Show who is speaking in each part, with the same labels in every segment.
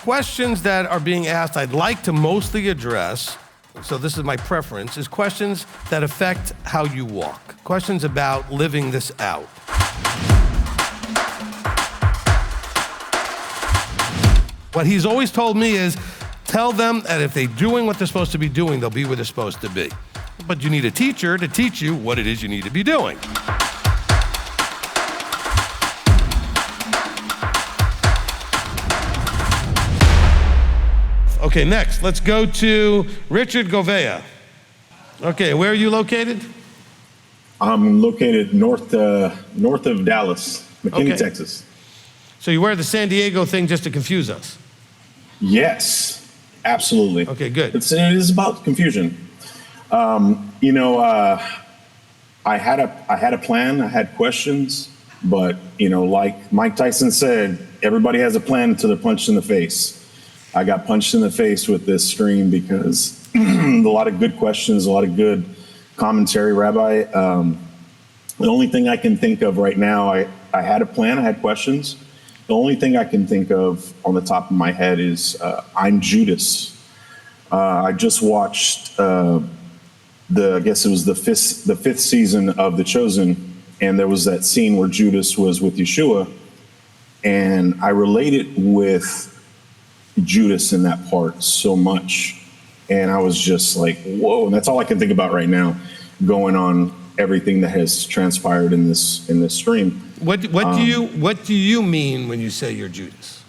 Speaker 1: questions that are being asked, I'd like to mostly address, so this is my preference, is questions that affect how you walk. Questions about living this out. What he's always told me is, tell them that if they're doing what they're supposed to be doing, they'll be where they're supposed to be. But you need a teacher to teach you what it is you need to be doing. Okay, next, let's go to Richard Govea. Okay, where are you located?
Speaker 2: I'm located north of Dallas, McKinney, Texas.
Speaker 1: So you wear the San Diego thing just to confuse us?
Speaker 2: Yes, absolutely.
Speaker 1: Okay, good.
Speaker 2: It is about confusion. I had a plan, I had questions, but like Mike Tyson said, everybody has a plan until they're punched in the face. I got punched in the face with this stream because a lot of good questions, a lot of good commentary, Rabbi. The only thing I can think of right now, I had a plan, I had questions. The only thing I can think of on the top of my head is I'm Judas. I just watched I guess it was the fifth season of The Chosen, and there was that scene where Judas was with Yeshua, and I related with Judas in that part so much, and I was just like, whoa. And that's all I can think about right now, going on everything that has transpired in this stream.
Speaker 1: What do you mean when you say you're Judas?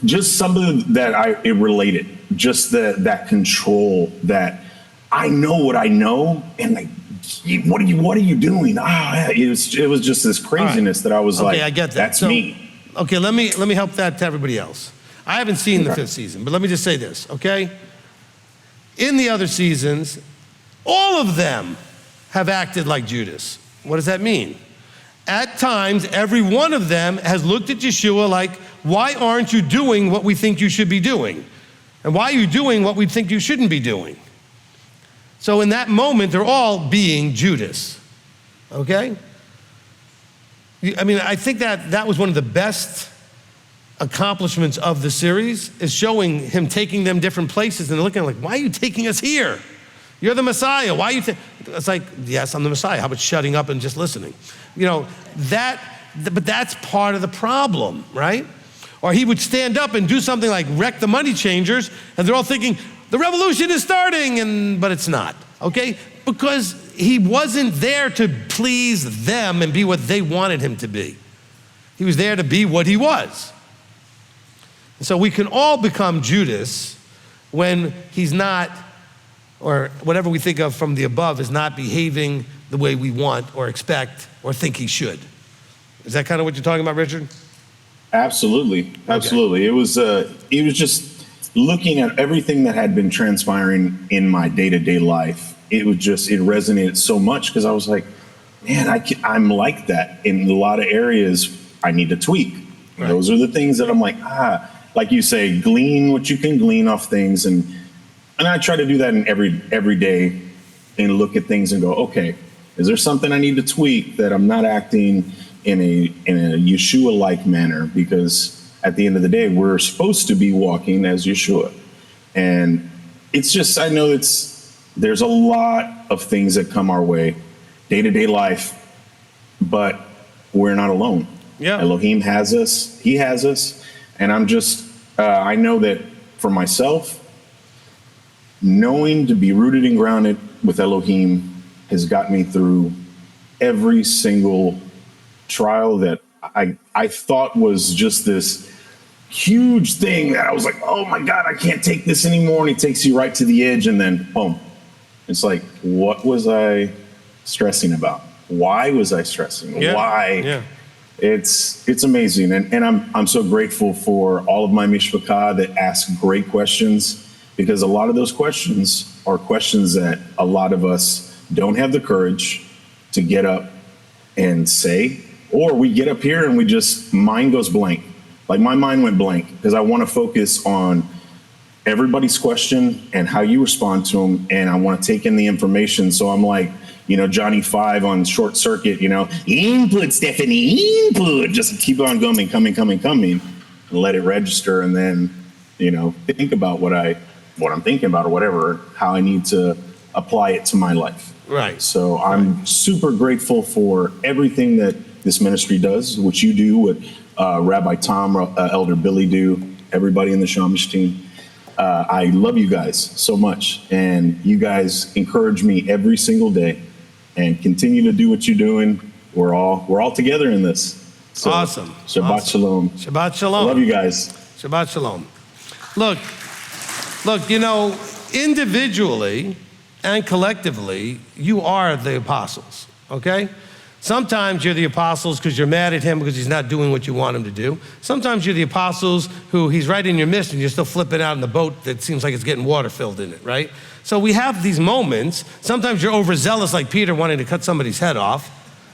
Speaker 2: Just something that it related, just that control, that I know what I know, and like, what are you doing? It was just this craziness that I was like, I get that. That's me.
Speaker 1: Okay, let me help that to everybody else. I haven't seen the fifth season, but let me just say this, okay? In the other seasons, all of them have acted like Judas. What does that mean? At times, every one of them has looked at Yeshua like, why aren't you doing what we think you should be doing? And why are you doing what we think you shouldn't be doing? So in that moment, they're all being Judas, okay? I mean, I think that was one of the best accomplishments of the series, is showing him taking them different places and looking like, why are you taking us here? You're the Messiah. Why are you? It's like, yes, I'm the Messiah. How about shutting up and just listening? But that's part of the problem, right? Or he would stand up and do something like wreck the money changers, and they're all thinking, the revolution is starting, but it's not, okay? Because he wasn't there to please them and be what they wanted him to be. He was there to be what he was. So we can all become Judas when he's not, or whatever we think of from the above, is not behaving the way we want or expect or think he should. Is that kind of what you're talking about, Richard?
Speaker 2: Absolutely, absolutely. Okay. It was just looking at everything that had been transpiring in my day-to-day life. It resonated so much because I was like, man, I'm like that in a lot of areas. I need to tweak. Right. Those are the things that I'm like, like you say, glean what you can glean off things, and I try to do that in every day, and look at things and go, okay, is there something I need to tweak that I'm not acting in a Yeshua-like manner? Because at the end of the day, we're supposed to be walking as Yeshua, and it's just, I know there's a lot of things that come our way, day-to-day life, but we're not alone. Yeah, Elohim has us. He has us. And I'm just, I know that for myself, knowing to be rooted and grounded with Elohim has got me through every single trial that I thought was just this huge thing that I was like, oh my God, I can't take this anymore. And it takes you right to the edge, and then boom. It's like, what was I stressing about? Why was I stressing? Yeah. Why? Yeah. It's amazing, and I'm so grateful for all of my mishpachah that ask great questions, because a lot of those questions are questions that a lot of us don't have the courage to get up and say, or we get up here and mind goes blank. Like my mind went blank because I want to focus on everybody's question and how you respond to them, and I want to take in the information. So I'm like, Johnny 5 on Short Circuit, input, Stephanie, input, just keep on coming, and let it register. And then think about what I'm thinking about or whatever, how I need to apply it to my life.
Speaker 1: Right.
Speaker 2: So I'm super grateful for everything that this ministry does, what you do, what Rabbi Tom, Elder Billy do, everybody in the Shamish team. I love you guys so much, and you guys encourage me every single day, and continue to do what you're doing. We're all together in this. So,
Speaker 1: Awesome.
Speaker 2: Shabbat
Speaker 1: Awesome.
Speaker 2: Shalom.
Speaker 1: Shabbat Shalom.
Speaker 2: I love you guys.
Speaker 1: Shabbat Shalom. Look, individually and collectively, you are the apostles, okay? Sometimes you're the apostles because you're mad at him because he's not doing what you want him to do. Sometimes you're the apostles who he's right in your midst and you're still flipping out in the boat that seems like it's getting water filled in it, right? So we have these moments. Sometimes you're overzealous like Peter wanting to cut somebody's head off,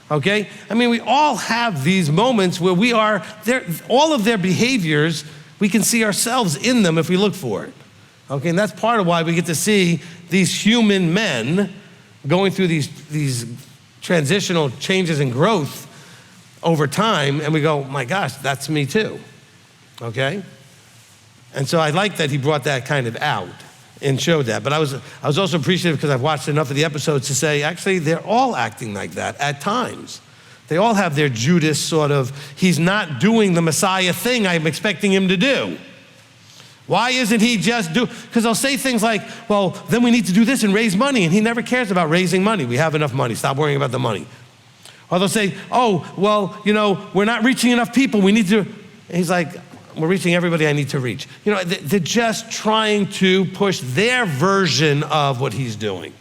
Speaker 1: okay? I mean, we all have these moments where we are, all of their behaviors, we can see ourselves in them if we look for it, okay? And that's part of why we get to see these human men going through these transitional changes and growth over time, and we go, my gosh, that's me too, okay? And so I like that he brought that kind of out and showed that. But I was also appreciative because I've watched enough of the episodes to say, actually, they're all acting like that at times. They all have their Judas sort of, he's not doing the Messiah thing I'm expecting him to do. Why isn't he just because they'll say things like, well, then we need to do this and raise money, and he never cares about raising money. We have enough money, stop worrying about the money. Or they'll say, oh, well, we're not reaching enough people, we need to, and he's like, we're reaching everybody I need to reach. They're just trying to push their version of what he's doing.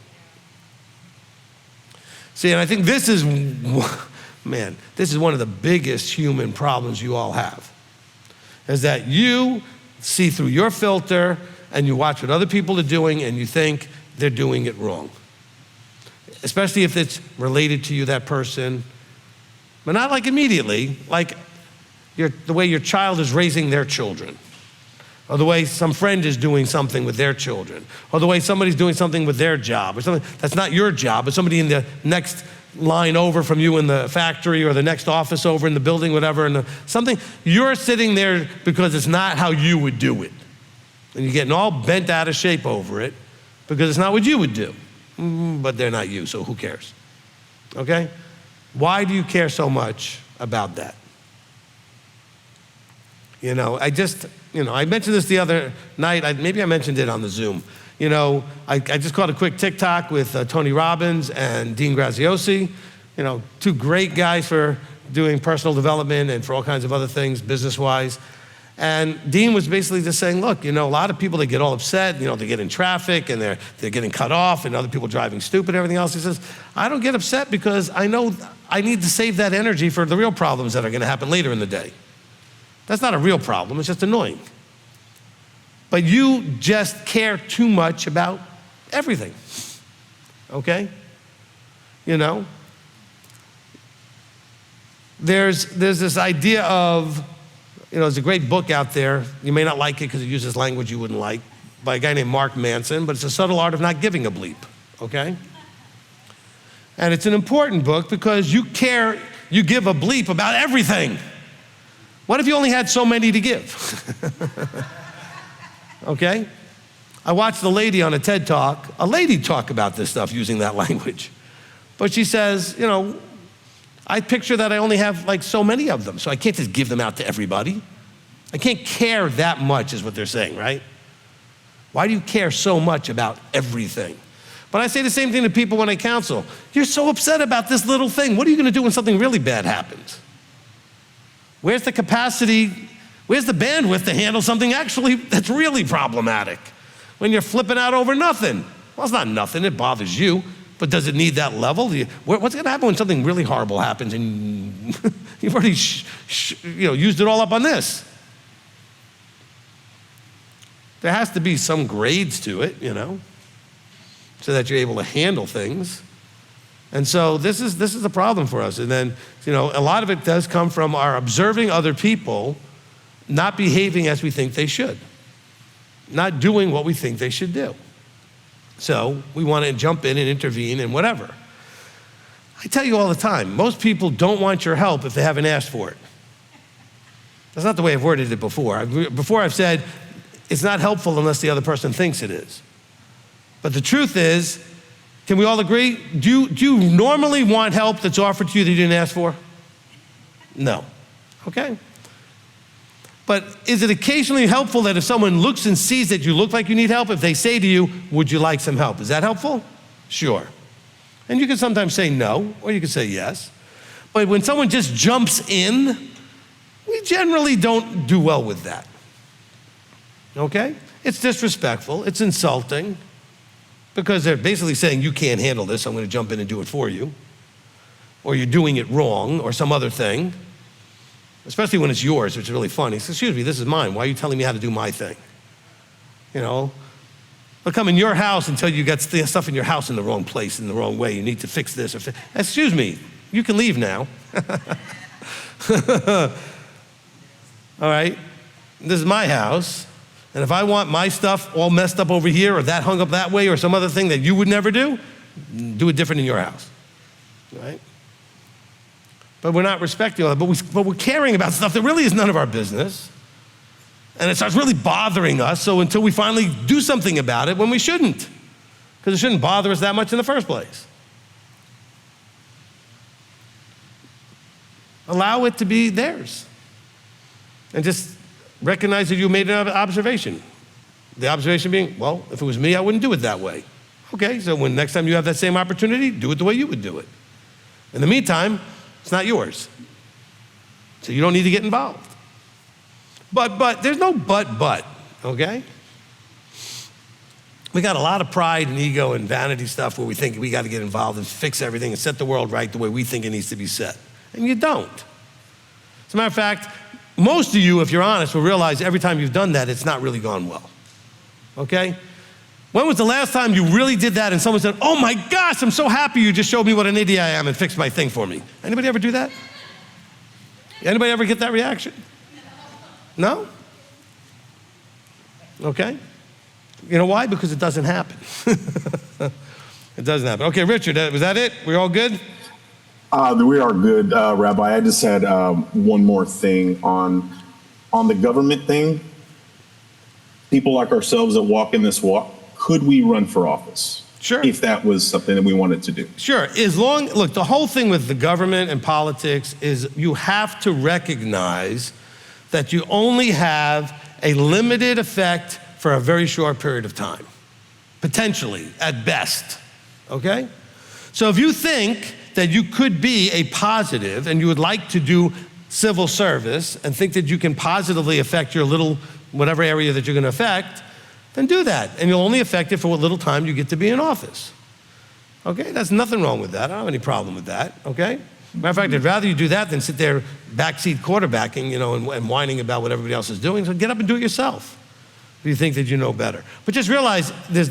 Speaker 1: See, and I think this is one of the biggest human problems you all have, is that you see through your filter and you watch what other people are doing and you think they're doing it wrong. Especially if it's related to you, that person. But not like immediately, like the way your child is raising their children, or the way some friend is doing something with their children, or the way somebody's doing something with their job, or something that's not your job, but somebody in the next line over from you in the factory or the next office over in the building, whatever, and something, you're sitting there because it's not how you would do it. And you're getting all bent out of shape over it because it's not what you would do. But they're not you, so who cares? Okay? Why do you care so much about that? I mentioned this the other night. Maybe I mentioned it on the Zoom. I just caught a quick TikTok with Tony Robbins and Dean Graziosi, two great guys for doing personal development and for all kinds of other things business-wise. And Dean was basically just saying, look, a lot of people, they get all upset, they get in traffic and they're getting cut off and other people driving stupid and everything else. He says, I don't get upset because I know I need to save that energy for the real problems that are gonna happen later in the day. That's not a real problem, it's just annoying. But you just care too much about everything, okay? There's this idea of, there's a great book out there. You may not like it because it uses language you wouldn't like, by a guy named Mark Manson, but it's a subtle art of not giving a bleep, okay? And it's an important book because you give a bleep about everything. What if you only had so many to give? Okay? I watched a lady on a TED Talk, talk about this stuff using that language. But she says, I picture that I only have like so many of them, so I can't just give them out to everybody. I can't care that much is what they're saying, right? Why do you care so much about everything? But I say the same thing to people when I counsel. You're so upset about this little thing. What are you gonna do when something really bad happens? Where's the capacity? Where's the bandwidth to handle something actually that's really problematic? When you're flipping out over nothing. Well, it's not nothing, it bothers you, but does it need that level? What's gonna happen when something really horrible happens and you've already used it all up on this? There has to be some grades to it, so that you're able to handle things. And so this is the problem for us. And then, a lot of it does come from our observing other people not behaving as we think they should, not doing what we think they should do. So we want to jump in and intervene and whatever. I tell you all the time, most people don't want your help if they haven't asked for it. That's not the way I've worded it before. Before I've said, it's not helpful unless the other person thinks it is. But the truth is, can we all agree? Do you normally want help that's offered to you that you didn't ask for? No. Okay? But is it occasionally helpful that if someone looks and sees that you look like you need help, if they say to you, would you like some help? Is that helpful? Sure. And you can sometimes say no, or you can say yes. But when someone just jumps in, we generally don't do well with that. Okay? It's disrespectful, it's insulting, because they're basically saying, you can't handle this, I'm going to jump in and do it for you. Or you're doing it wrong, or some other thing. Especially when it's yours, which is really funny. So, excuse me, this is mine. Why are you telling me how to do my thing? You know, I'll come in your house and tell you got stuff in your house in the wrong place, in the wrong way. You need to fix this. Excuse me, you can leave now. All right? This is my house. And if I want my stuff all messed up over here or that hung up that way or some other thing that you would never do it different in your house. Right? But we're not respecting all that. But we're caring about stuff that really is none of our business. And it starts really bothering us, so until we finally do something about it when we shouldn't. Because it shouldn't bother us that much in the first place. Allow it to be theirs. And just recognize that you made an observation. The observation being, well, if it was me, I wouldn't do it that way. Okay, so when next time you have that same opportunity, do it the way you would do it. In the meantime, it's not yours. So you don't need to get involved. But, there's no but, okay? We got a lot of pride and ego and vanity stuff where we think we got to get involved and fix everything and set the world right the way we think it needs to be set. And you don't. As a matter of fact, most of you, if you're honest, will realize every time you've done that, it's not really gone well, okay? When was the last time you really did that and someone said, oh my gosh, I'm so happy you just showed me what an idiot I am and fixed my thing for me? Anybody ever do that? Anybody ever get that reaction? No? Okay. You know why? Because it doesn't happen. It doesn't happen. Okay, Richard, was that it? We all good?
Speaker 2: We are good, Rabbi. I just had one more thing on the government thing. People like ourselves that walk in this walk, could we run for office?
Speaker 1: Sure.
Speaker 2: If that was something that we wanted to do.
Speaker 1: Sure. Look, the whole thing with the government and politics is you have to recognize that you only have a limited effect for a very short period of time, potentially, at best, okay? So if you think that you could be a positive and you would like to do civil service and think that you can positively affect your little, whatever area that you're gonna affect, then do that. And you'll only affect it for what little time you get to be in office. Okay, there's nothing wrong with that. I don't have any problem with that, okay? Matter of fact, I'd rather you do that than sit there backseat quarterbacking, you know, and whining about what everybody else is doing. So get up and do it yourself if you think that you know better. But just realize there's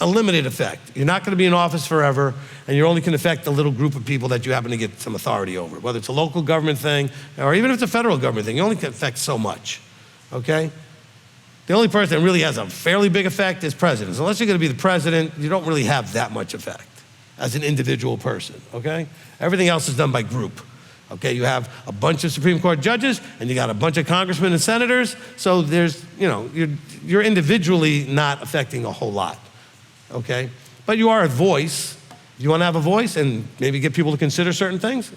Speaker 1: a limited effect. You're not gonna be in office forever, and you only can affect the little group of people that you happen to get some authority over, whether it's a local government thing, or even if it's a federal government thing, you only can affect so much, okay? The only person that really has a fairly big effect is presidents. Unless you're gonna be the president, you don't really have that much effect as an individual person, okay? Everything else is done by group, okay? You have a bunch of Supreme Court judges, and you got a bunch of congressmen and senators, so there's, you know, you're individually not affecting a whole lot, okay? But you are a voice. If you wanna have a voice and maybe get people to consider certain things,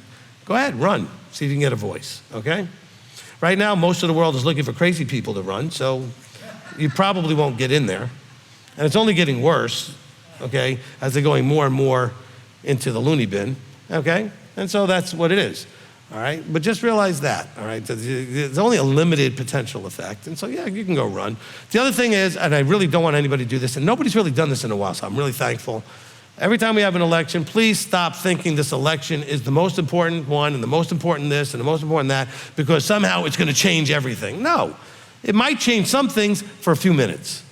Speaker 1: go ahead, run, see if you can get a voice, okay? Right now, most of the world is looking for crazy people to run, so you probably won't get in there. And it's only getting worse, okay, as they're going more and more into the loony bin, okay? And so that's what it is, all right? But just realize that, all right? There's only a limited potential effect, and so yeah, you can go run. The other thing is, and I really don't want anybody to do this, and nobody's really done this in a while, so I'm really thankful. Every time we have an election, please stop thinking this election is the most important one, and the most important this, and the most important that, because somehow it's gonna change everything. No, it might change some things for a few minutes,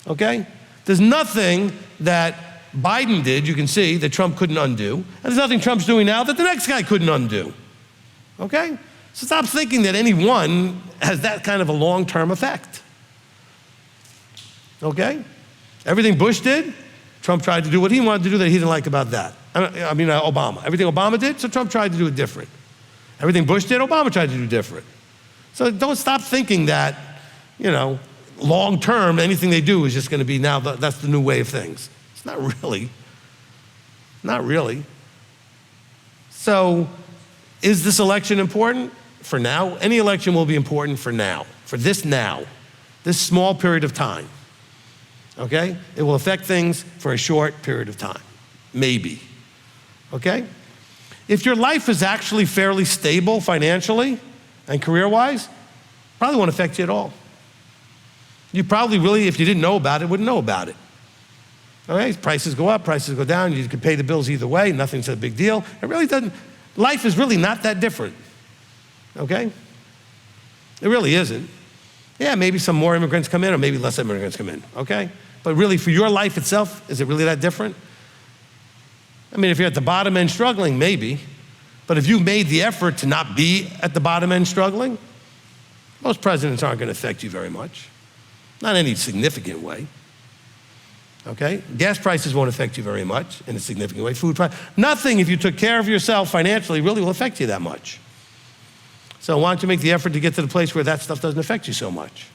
Speaker 1: okay? There's nothing that Biden did, you can see, that Trump couldn't undo. And there's nothing Trump's doing now that the next guy couldn't undo. Okay? So stop thinking that any one has that kind of a long-term effect. Okay? Everything Bush did, Trump tried to do what he wanted to do that he didn't like about that. Obama. Everything Obama did, so Trump tried to do it different. Everything Bush did, Obama tried to do different. So don't stop thinking that, you know, long term, anything they do is just going to be now, that's the new way of things. It's not really. Not really. So is this election important? For now. Any election will be important for now, this small period of time. Okay? It will affect things for a short period of time, maybe. Okay? If your life is actually fairly stable financially and career-wise, probably won't affect you at all. You probably really, if you didn't know about it, wouldn't know about it. All right? Prices go up, prices go down, you can pay the bills either way, nothing's a big deal. It really doesn't, life is really not that different. Okay? It really isn't. Yeah, maybe some more immigrants come in or maybe less immigrants come in, okay? But really, for your life itself, is it really that different? I mean, if you're at the bottom end struggling, maybe. But if you made the effort to not be at the bottom end struggling, most presidents aren't going to affect you very much. Not in any significant way. Okay? Gas prices won't affect you very much in a significant way. Food price, nothing, if you took care of yourself financially, really will affect you that much. So why don't you make the effort to get to the place where that stuff doesn't affect you so much?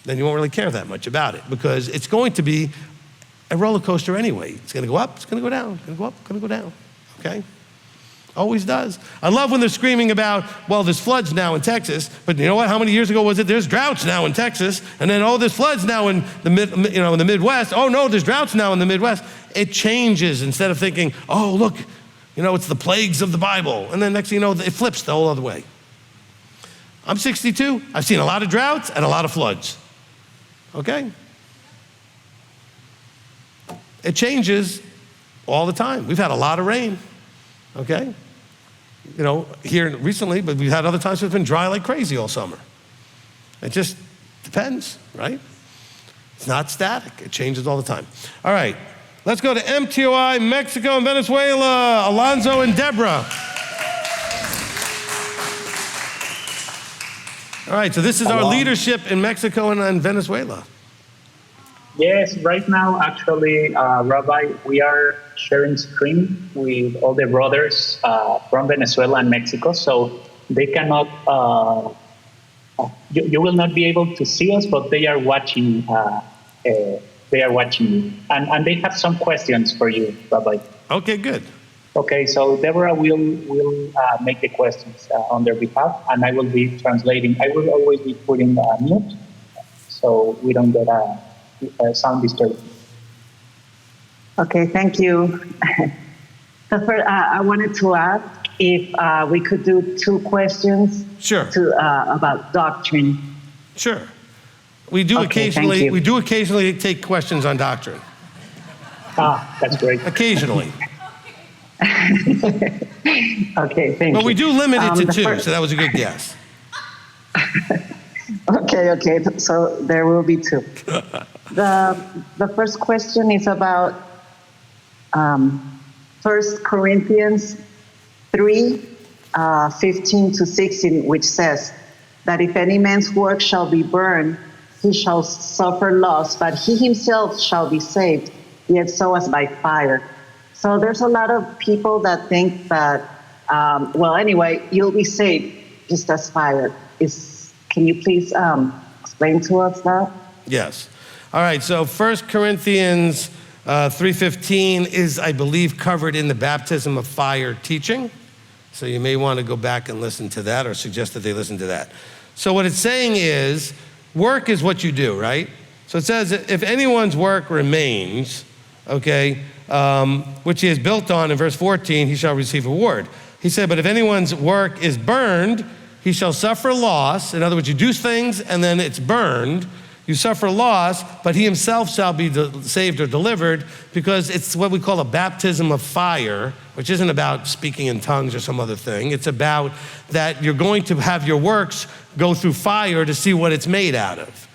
Speaker 1: Then you won't really care that much about it because it's going to be a roller coaster anyway. It's going to go up, it's going to go down, it's going to go up, it's going to go down, okay? Always does. I love when they're screaming about, well, there's floods now in Texas, but you know what? How many years ago was it? There's droughts now in Texas, and then, oh, there's floods now in the Midwest. Oh, no, there's droughts now in the Midwest. It changes instead of thinking, oh, look, it's the plagues of the Bible. And then next thing you know, it flips the whole other way. I'm 62. I've seen a lot of droughts and a lot of floods. Okay? It changes all the time. We've had a lot of rain. Okay? Here recently, but we've had other times it's been dry like crazy all summer. It just depends, right? It's not static. It changes all the time. All right. Let's go to m.t.o.i, Mexico and Venezuela. Alonzo and Deborah. All right, so this is our leadership in Mexico and Venezuela.
Speaker 3: Yes, right now, actually, Rabbi, we are sharing screen with all the brothers from Venezuela and Mexico, so they cannot, you will not be able to see us, but they are watching. They are watching you, and they have some questions for you, Rabbi.
Speaker 1: Okay, good.
Speaker 3: Okay, so Deborah will make the questions on their behalf, and I will be translating. I will always be putting mute, so we don't get a sound disturbance.
Speaker 4: Okay, thank you. First, I wanted to ask if we could do 2 questions.
Speaker 1: Sure.
Speaker 4: About doctrine.
Speaker 1: Sure. We do occasionally take questions on doctrine.
Speaker 3: That's great.
Speaker 1: Occasionally.
Speaker 4: Okay, thank you.
Speaker 1: But we do limit it to 2, so that was a good guess.
Speaker 4: Okay, so there will be 2. The first question is about 1 Corinthians 3, 15 to 16, which says that if any man's work shall be burned, he shall suffer loss, but he himself shall be saved, yet so as by fire. So there's a lot of people that think that, you'll be saved just as fire. Can you please explain to us that?
Speaker 1: Yes. All right, so 1 Corinthians 3:15 is, I believe, covered in the baptism of fire teaching. So you may want to go back and listen to that or suggest that they listen to that. So what it's saying is, work is what you do, right? So it says, if anyone's work remains, okay, which he has built on in verse 14, he shall receive a reward. He said, but if anyone's work is burned, he shall suffer loss. In other words, you do things and then it's burned. You suffer loss, but he himself shall be saved or delivered, because it's what we call a baptism of fire, which isn't about speaking in tongues or some other thing. It's about that you're going to have your works go through fire to see what it's made out of.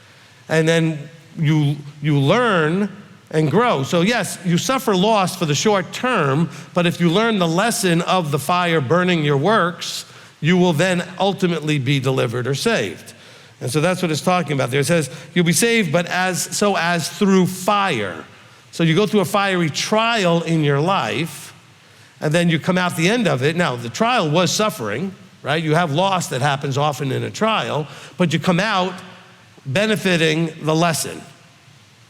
Speaker 1: And then you learn and grow. So yes, you suffer loss for the short term, but if you learn the lesson of the fire burning your works, you will then ultimately be delivered or saved. And so that's what it's talking about there. It says, you'll be saved, but as through fire. So you go through a fiery trial in your life, and then you come out the end of it. Now, the trial was suffering, right? You have loss that happens often in a trial, but you come out benefiting the lesson,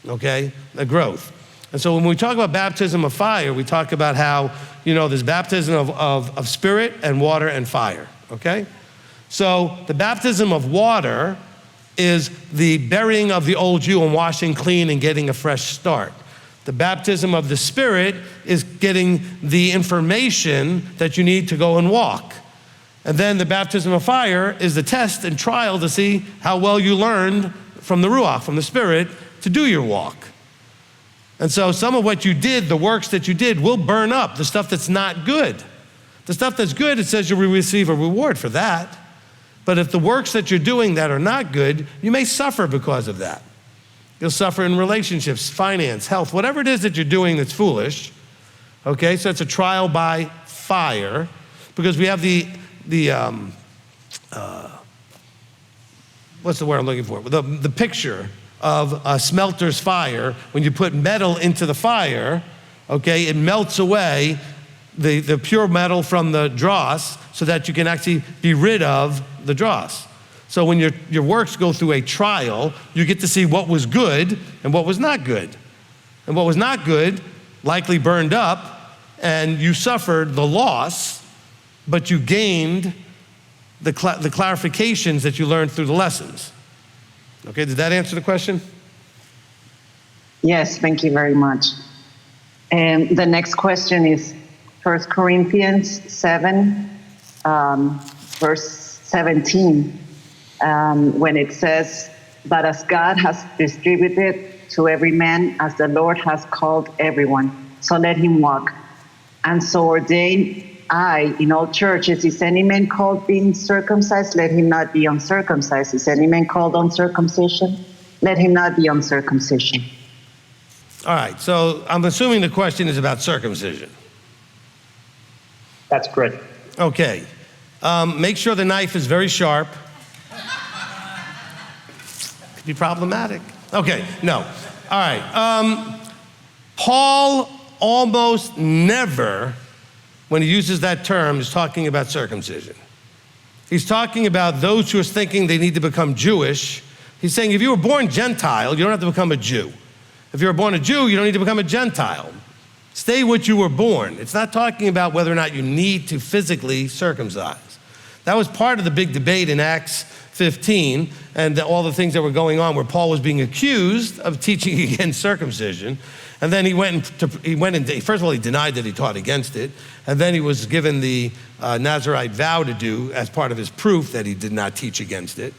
Speaker 1: okay, the growth. And so when we talk about baptism of fire, we talk about how, there's baptism of spirit and water and fire, okay? So the baptism of water is the burying of the old you and washing clean and getting a fresh start. The baptism of the Spirit is getting the information that you need to go and walk. And then the baptism of fire is the test and trial to see how well you learned from the Ruach, from the Spirit, to do your walk. And so some of what you did, the works that you did, will burn up, the stuff that's not good. The stuff that's good, it says you will receive a reward for that. But if the works that you're doing that are not good, you may suffer because of that. You'll suffer in relationships, finance, health, whatever it is that you're doing that's foolish. Okay, so it's a trial by fire, because we have what's the word I'm looking for? The picture of a smelter's fire. When you put metal into the fire, okay, it melts away the pure metal from the dross so that you can actually be rid of the dross. So when your works go through a trial, you get to see what was good and what was not good. And what was not good likely burned up, and you suffered the loss, but you gained the clarifications that you learned through the lessons. Okay, did that answer the question?
Speaker 4: Yes, thank you very much. And the next question is 1 Corinthians 7, verse 17, when it says, "But as God has distributed to every man as the Lord has called everyone, so let him walk. And so ordain I in all churches, is any man called being circumcised? Let him not be uncircumcised. Is any man called uncircumcision? Let him not be uncircumcision."
Speaker 1: All right, so I'm assuming the question is about circumcision.
Speaker 3: That's correct.
Speaker 1: Okay, make sure the knife is very sharp. Could be problematic. Okay, no. All right, Paul almost never, when he uses that term, is talking about circumcision. He's talking about those who are thinking they need to become Jewish. He's saying if you were born Gentile, you don't have to become a Jew. If you were born a Jew, you don't need to become a Gentile. Stay what you were born. It's not talking about whether or not you need to physically circumcise. That was part of the big debate in Acts 15 and all the things that were going on where Paul was being accused of teaching against circumcision. And then he went and first of all, he denied that he taught against it. And then he was given the Nazirite vow to do as part of his proof that he did not teach against it.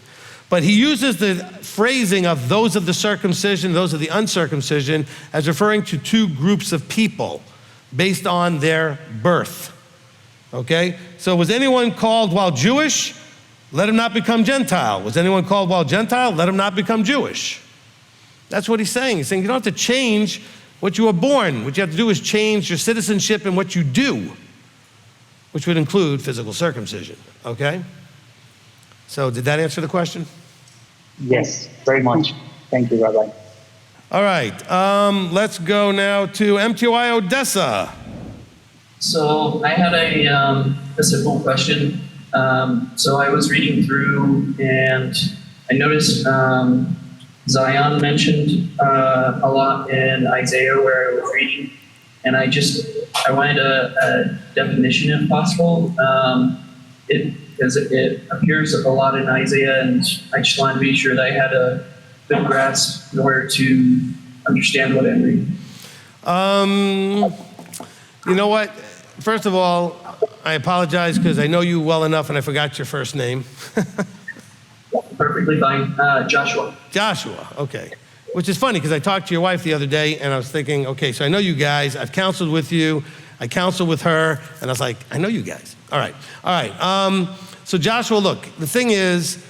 Speaker 1: But he uses the phrasing of those of the circumcision, those of the uncircumcision, as referring to two groups of people based on their birth. Okay? So was anyone called while Jewish? Let him not become Gentile. Was anyone called while Gentile? Let him not become Jewish. That's what he's saying. He's saying you don't have to change what you were born. What you have to do is change your citizenship and what you do, which would include physical circumcision. Okay? So did that answer the question?
Speaker 3: Yes, very much. Thank you, Rabbi.
Speaker 1: All right, let's go now to m.t.o.i. Odessa.
Speaker 5: So I had a simple question. So I was reading through and I noticed Zion mentioned a lot in Isaiah where I was reading, and I wanted a definition if possible. Because it appears a lot in Isaiah, and I just wanted to be sure that I had a good grasp in order to understand what I'm reading.
Speaker 1: You know what? First of all, I apologize because I know you well enough and I forgot your first name.
Speaker 5: Perfectly fine. Joshua.
Speaker 1: Joshua, okay. Which is funny because I talked to your wife the other day and I was thinking, okay, so I know you guys, I've counseled with you, I counseled with her, and I was like, I know you guys. All right. So Joshua, look, the thing is,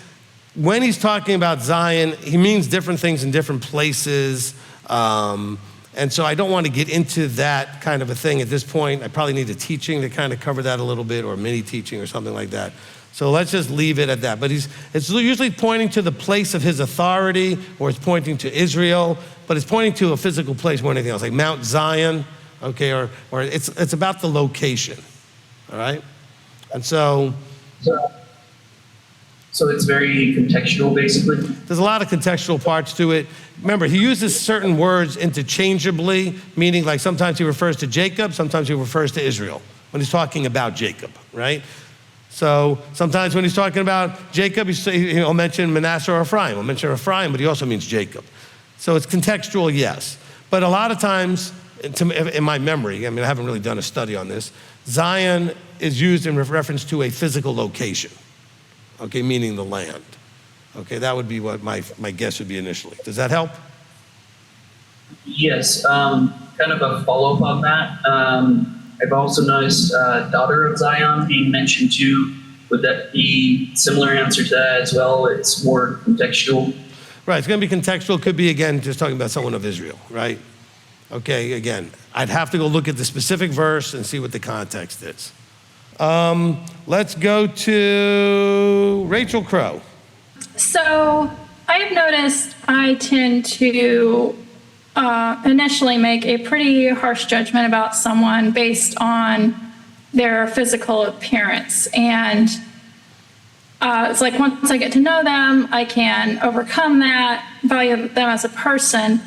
Speaker 1: when he's talking about Zion, he means different things in different places. And so I don't want to get into that kind of a thing at this point. I probably need a teaching to kind of cover that a little bit, or a mini teaching or something like that. So let's just leave it at that. But it's usually pointing to the place of his authority, or it's pointing to Israel, but it's pointing to a physical place more than anything else, like Mount Zion, okay, or it's about the location, all right? And so
Speaker 5: So it's very contextual, basically.
Speaker 1: There's a lot of contextual parts to it. Remember, he uses certain words interchangeably, meaning like sometimes he refers to Jacob, sometimes he refers to Israel when he's talking about Jacob, right? So sometimes when he's talking about Jacob, he'll mention Manasseh or Ephraim. He'll mention Ephraim, but he also means Jacob. So it's contextual, yes. But a lot of times, in my memory, I mean, I haven't really done a study on this, Zion is used in reference to a physical location, okay, meaning the land. Okay, that would be what my guess would be initially. Does that help?
Speaker 5: Yes, kind of a follow-up on that. I've also noticed daughter of Zion being mentioned too. Would that be similar answer to that as well? It's more contextual.
Speaker 1: Right, it's going to be contextual. Could be, again, just talking about someone of Israel, right? Okay, again, I'd have to go look at the specific verse and see what the context is. Let's go to Rachel Crow.
Speaker 6: So I have noticed I tend to initially make a pretty harsh judgment about someone based on their physical appearance. And it's like once I get to know them, I can overcome that, value them as a person.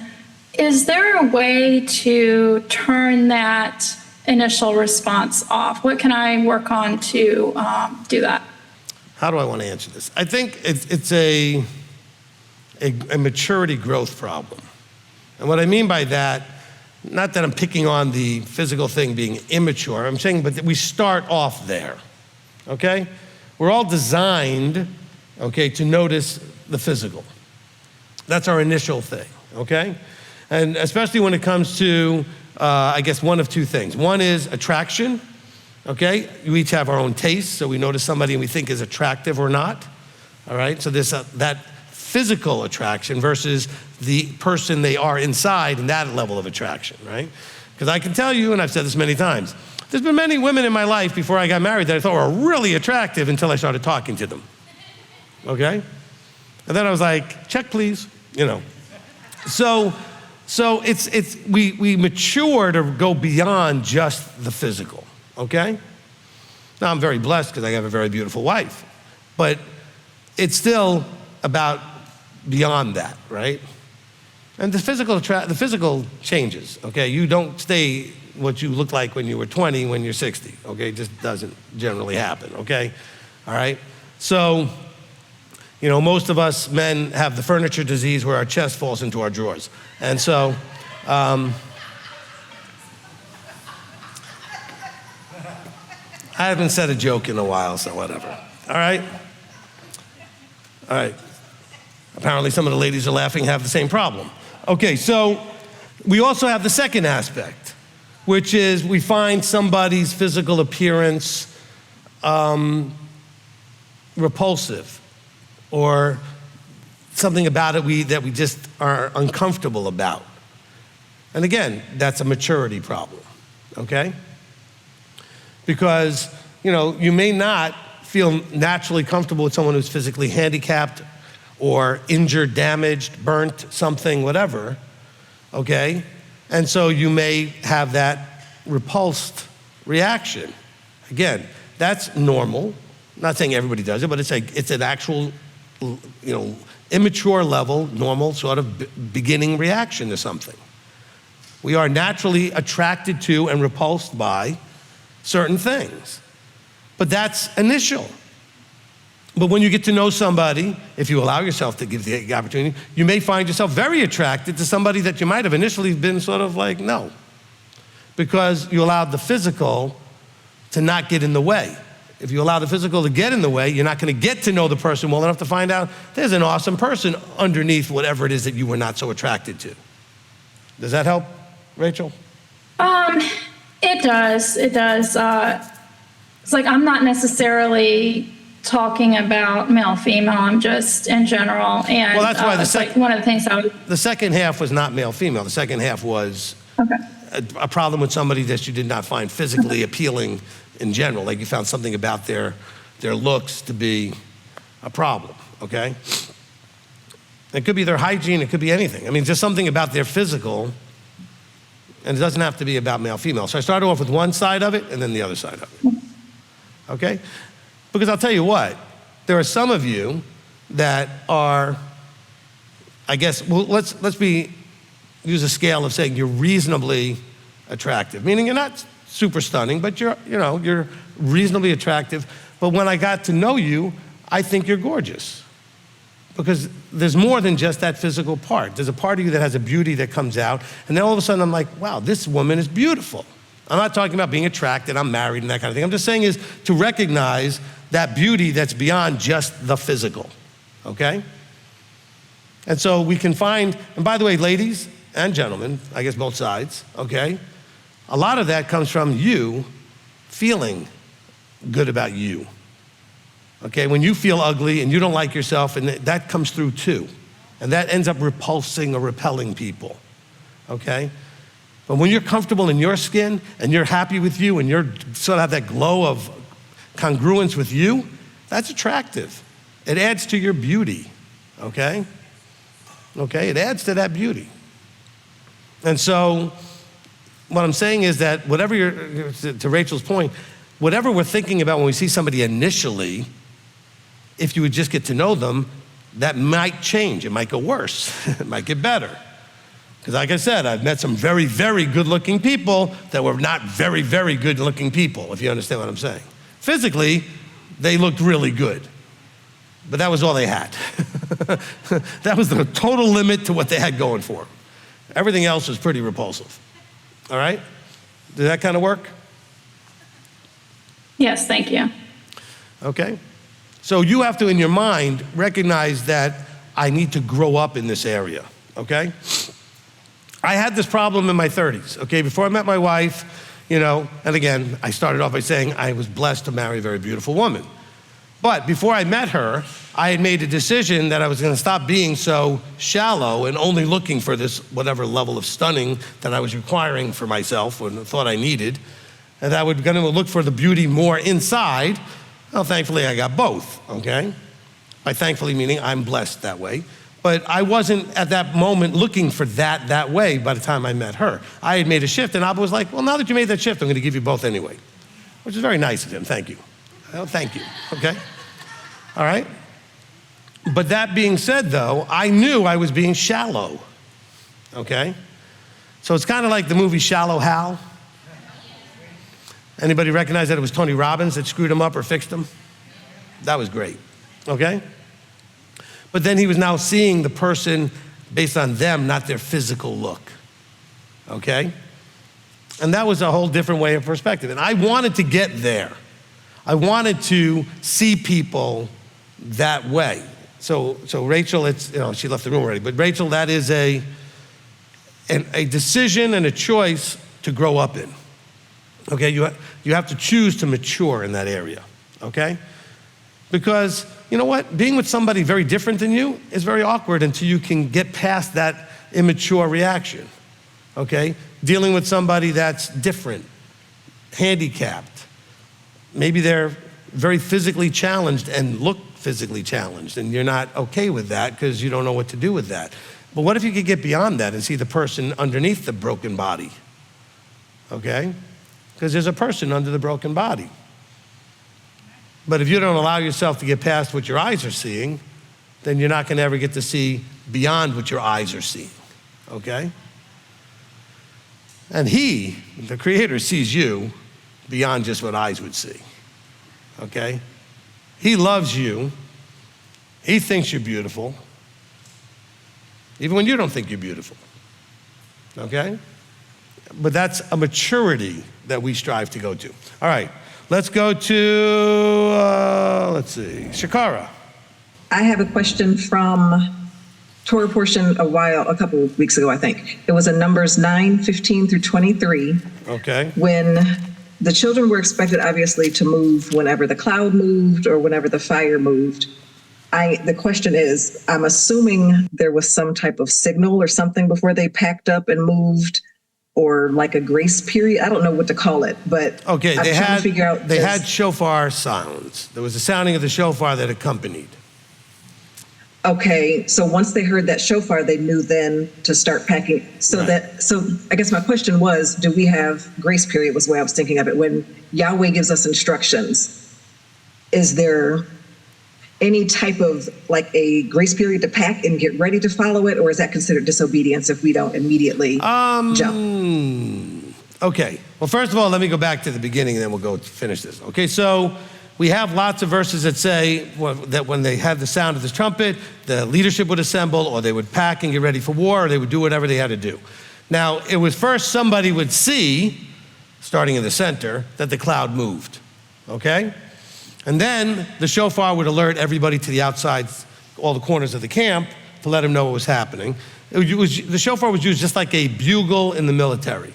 Speaker 6: Is there a way to turn that initial response off? What can I work on to do that?
Speaker 1: How do I want to answer this? I think it's a maturity growth problem. And what I mean by that, not that I'm picking on the physical thing being immature, I'm saying, but we start off there, okay? We're all designed, okay, to notice the physical. That's our initial thing, okay? And especially when it comes to, I guess, one of two things. One is attraction, okay? We each have our own tastes, so we notice somebody and we think is attractive or not, all right? So there's that physical attraction versus the person they are inside and that level of attraction, right? Because I can tell you, and I've said this many times, there's been many women in my life before I got married that I thought were really attractive until I started talking to them, okay? And then I was like, check please, you know. So we mature to go beyond just the physical, okay? Now I'm very blessed because I have a very beautiful wife, but it's still about beyond that, right? And the physical changes, okay? You don't stay what you look like when you were 20 when you're 60, okay? It just doesn't generally happen, okay? All right? So, you know, most of us men have the furniture disease where our chest falls into our drawers. And so, I haven't said a joke in a while, so whatever. All right? All right. Apparently some of the ladies are laughing have the same problem. Okay, so we also have the second aspect, which is we find somebody's physical appearance repulsive, or something about it that we just are uncomfortable about. And again, that's a maturity problem, okay? Because, you know, you may not feel naturally comfortable with someone who's physically handicapped or injured, damaged, burnt, something, whatever, okay? And so you may have that repulsed reaction. Again, that's normal. I'm not saying everybody does it, but it's an actual, you know, immature level, normal sort of beginning reaction to something. We are naturally attracted to and repulsed by certain things. But that's initial. But when you get to know somebody, if you allow yourself to give the opportunity, you may find yourself very attracted to somebody that you might have initially been sort of like, no. Because you allowed the physical to not get in the way. If you allow the physical to get in the way, you're not going to get to know the person well enough to find out there's an awesome person underneath whatever it is that you were not so attracted to. Does that help, Rachel?
Speaker 6: It does. It does. It's like I'm not necessarily talking about male, female. I'm just in general. And
Speaker 1: well, that's why
Speaker 6: like one of the things
Speaker 1: the second half was not male, female. The second half was a problem with somebody that you did not find physically appealing in general. Like you found something about their looks to be a problem, okay? It could be their hygiene, it could be anything. I mean, just something about their physical, and it doesn't have to be about male, female. So I started off with one side of it and then the other side of it, okay? Because I'll tell you what, there are some of you that are, I guess, well, let's use a scale of saying you're reasonably attractive, meaning you're not super stunning, but you're reasonably attractive. But when I got to know you, I think you're gorgeous. Because there's more than just that physical part. There's a part of you that has a beauty that comes out, and then all of a sudden I'm like, wow, this woman is beautiful. I'm not talking about being attracted, I'm married and that kind of thing. I'm just saying is to recognize that beauty that's beyond just the physical, okay? And so we can find, and by the way, ladies and gentlemen, I guess both sides, okay? A lot of that comes from you feeling good about you. Okay, when you feel ugly and you don't like yourself, and that comes through too. And that ends up repulsing or repelling people, okay? But when you're comfortable in your skin and you're happy with you and you're sort of have that glow of congruence with you, that's attractive. It adds to your beauty, okay? Okay, it adds to that beauty. And so what I'm saying is that whatever to Rachel's point, whatever we're thinking about when we see somebody initially, if you would just get to know them, that might change. It might go worse. It might get better. Because like I said, I've met some very, very good-looking people that were not very, very good-looking people, if you understand what I'm saying. Physically, they looked really good. But that was all they had. That was the total limit to what they had going for them. Everything else was pretty repulsive. All right? Did that kind of work?
Speaker 6: Yes, thank you.
Speaker 1: Okay. So you have to, in your mind, recognize that I need to grow up in this area, okay? I had this problem in my 30s, okay? Before I met my wife, and again, I started off by saying I was blessed to marry a very beautiful woman. But before I met her, I had made a decision that I was gonna stop being so shallow and only looking for this whatever level of stunning that I was requiring for myself or thought I needed, and I was gonna look for the beauty more inside. Well, thankfully, I got both, okay? By thankfully, meaning I'm blessed that way. But I wasn't at that moment looking for that way by the time I met her. I had made a shift, and Abba was like, well, now that you made that shift, I'm gonna give you both anyway, which is very nice of him, thank you. Well, thank you, okay? All right? But that being said, though, I knew I was being shallow, okay? So it's kind of like the movie Shallow Hal. Anybody recognize that it was Tony Robbins that screwed him up or fixed him? That was great, okay? But then he was now seeing the person based on them, not their physical look, okay? And that was a whole different way of perspective. And I wanted to get there. I wanted to see people that way. So Rachel, she left the room already, but Rachel, that is a decision and a choice to grow up in. Okay, you have to choose to mature in that area, okay? Because, you know what? Being with somebody very different than you is very awkward until you can get past that immature reaction, okay? Dealing with somebody that's different, handicapped. Maybe they're very physically challenged and look physically challenged, and you're not okay with that because you don't know what to do with that. But what if you could get beyond that and see the person underneath the broken body, okay? Because there's a person under the broken body. But if you don't allow yourself to get past what your eyes are seeing, then you're not gonna ever get to see beyond what your eyes are seeing, okay? And he, the Creator, sees you beyond just what eyes would see, okay? He loves you. He thinks you're beautiful, even when you don't think you're beautiful, okay? But that's a maturity that we strive to go to. All right, let's go to, let's see, Shakara.
Speaker 7: I have a question from Torah portion a couple of weeks ago, I think. It was in Numbers 9:15 through 23.
Speaker 1: Okay.
Speaker 7: When the children were expected, obviously, to move whenever the cloud moved or whenever the fire moved. The question is, I'm assuming there was some type of signal or something before they packed up and moved, or like a grace period. I don't know what to call it, but
Speaker 1: okay,
Speaker 7: I'm trying to figure out.
Speaker 1: They had shofar sounds. There was a sounding of the shofar that accompanied.
Speaker 7: Okay, so once they heard that shofar, they knew then to start packing. So I guess my question was, do we have grace period was the way I was thinking of it. When Yahweh gives us instructions, is there any type of like a grace period to pack and get ready to follow it, or is that considered disobedience if we don't immediately jump?
Speaker 1: Okay. Well, first of all, let me go back to the beginning and then we'll go finish this. Okay, so we have lots of verses that say that when they had the sound of the trumpet, the leadership would assemble, or they would pack and get ready for war, or they would do whatever they had to do. Now, it was first somebody would see, starting in the center, that the cloud moved, okay? And then the shofar would alert everybody to the outside, all the corners of the camp, to let them know what was happening. The shofar was used just like a bugle in the military.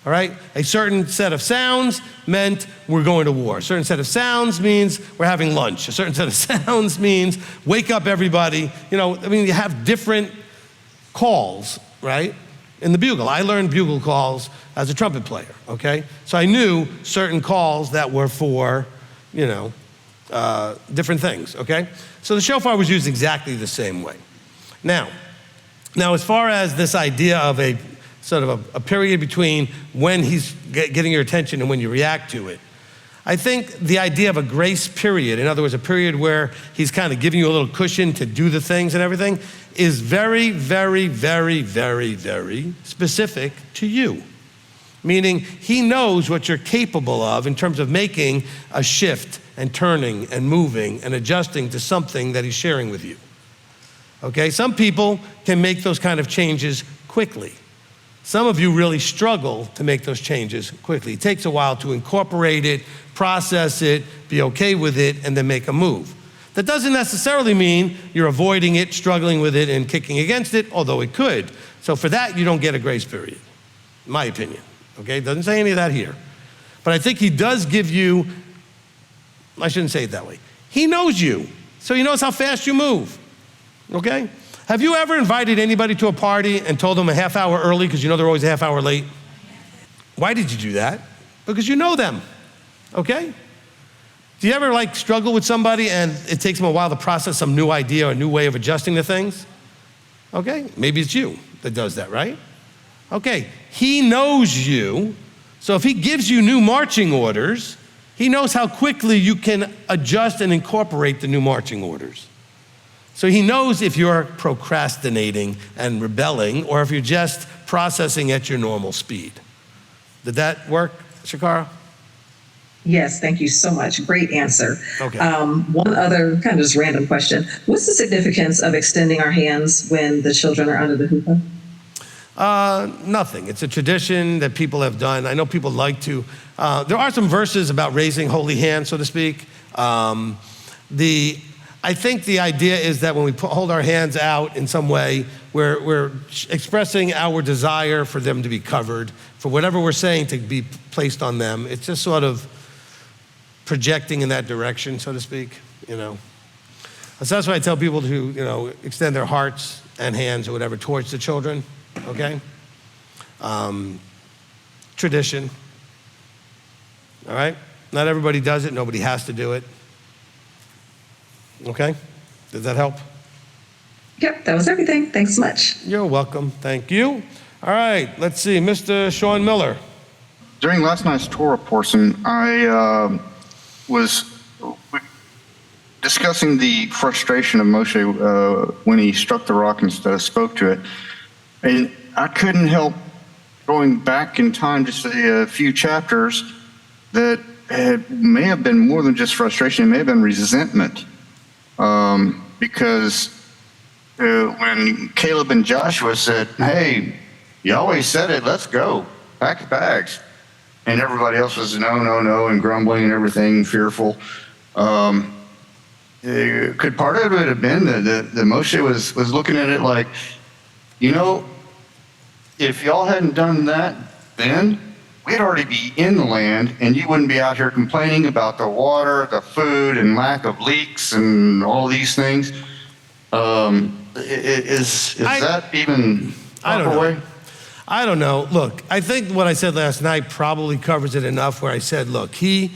Speaker 1: All right? A certain set of sounds meant we're going to war. A certain set of sounds means we're having lunch. A certain set of sounds means wake up everybody. You know, I mean, you have different calls, right? In the bugle. I learned bugle calls as a trumpet player, okay? So I knew certain calls that were for, you know, different things, okay? So the shofar was used exactly the same way. Now, as far as this idea of a sort of a period between when he's getting your attention and when you react to it. I think the idea of a grace period, in other words, a period where he's kind of giving you a little cushion to do the things and everything, is very, very, very, very, very specific to you. Meaning he knows what you're capable of in terms of making a shift and turning and moving and adjusting to something that he's sharing with you. Okay, some people can make those kind of changes quickly. Some of you really struggle to make those changes quickly. It takes a while to incorporate it, process it, be okay with it, and then make a move. That doesn't necessarily mean you're avoiding it, struggling with it, and kicking against it, although it could. So for that, you don't get a grace period, in my opinion. Okay, it doesn't say any of that here. But I think he does give you, I shouldn't say it that way. He knows you, so he knows how fast you move, okay? Have you ever invited anybody to a party and told them a half hour early because you know they're always a half hour late? Why did you do that? Because you know them, okay? Do you ever struggle with somebody and it takes them a while to process some new idea or a new way of adjusting to things? Okay, maybe it's you that does that, right? Okay, he knows you, so if he gives you new marching orders, he knows how quickly you can adjust and incorporate the new marching orders. So he knows if you're procrastinating and rebelling or if you're just processing at your normal speed. Did that work, Shakara?
Speaker 7: Yes, thank you so much. Great answer.
Speaker 1: Okay.
Speaker 7: One other kind of just random question. What's the significance of extending our hands when the children are under the chuppah?
Speaker 1: Nothing. It's a tradition that people have done. I know people like to. There are some verses about raising holy hands, so to speak. I think the idea is that when we hold our hands out in some way, we're expressing our desire for them to be covered, for whatever we're saying to be placed on them. It's just sort of projecting in that direction, so to speak, you know. So that's why I tell people to, you know, extend their hearts and hands or whatever towards the children, okay? Tradition, all right? Not everybody does it, nobody has to do it. Okay, does that help?
Speaker 7: Yep, that was everything. Thanks so much.
Speaker 1: You're welcome, thank you. All right, let's see, Mr. Sean Miller.
Speaker 8: During last night's Torah portion, I was discussing the frustration of Moshe when he struck the rock instead of spoke to it. And I couldn't help going back in time just a few chapters that may have been more than just frustration, it may have been resentment. Because when Caleb and Joshua said, hey, Yahweh said it, let's go, pack your bags. And everybody else was no, and grumbling and everything, fearful. Could part of it have been that Moshe was looking at it like, you know, if y'all hadn't done that then, we'd already be in the land and you wouldn't be out here complaining about the water, the food, and lack of leaks and all these things. Is that even proper way?
Speaker 1: I don't know. Look, I think what I said last night probably covers it enough where I said, look, he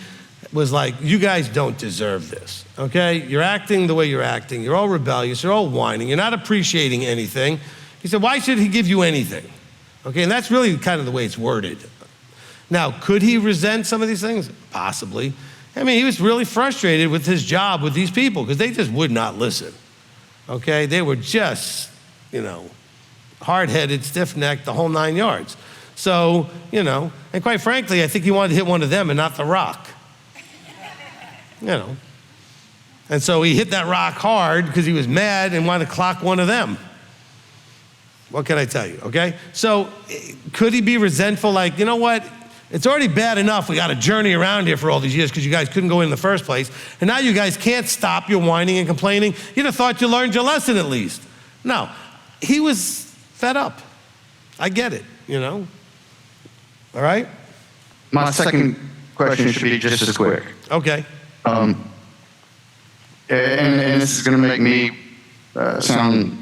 Speaker 1: was like, you guys don't deserve this, okay? You're acting the way you're acting. You're all rebellious. You're all whining. You're not appreciating anything. He said, why should he give you anything? Okay, and that's really kind of the way it's worded. Now, could he resent some of these things? Possibly. I mean, he was really frustrated with his job with these people because they just would not listen, okay? They were just, hard-headed, stiff-necked, the whole 9 yards. So, and quite frankly, I think he wanted to hit one of them and not the rock. And so he hit that rock hard because he was mad and wanted to clock one of them. What can I tell you, okay? So could he be resentful, like, you know what? It's already bad enough we got to journey around here for all these years because you guys couldn't go in the first place. And now you guys can't stop your whining and complaining. You'd have thought you learned your lesson at least. No, he was fed up. I get it, All right?
Speaker 8: My second question should be just as quick.
Speaker 1: Okay.
Speaker 8: And this is going to make me sound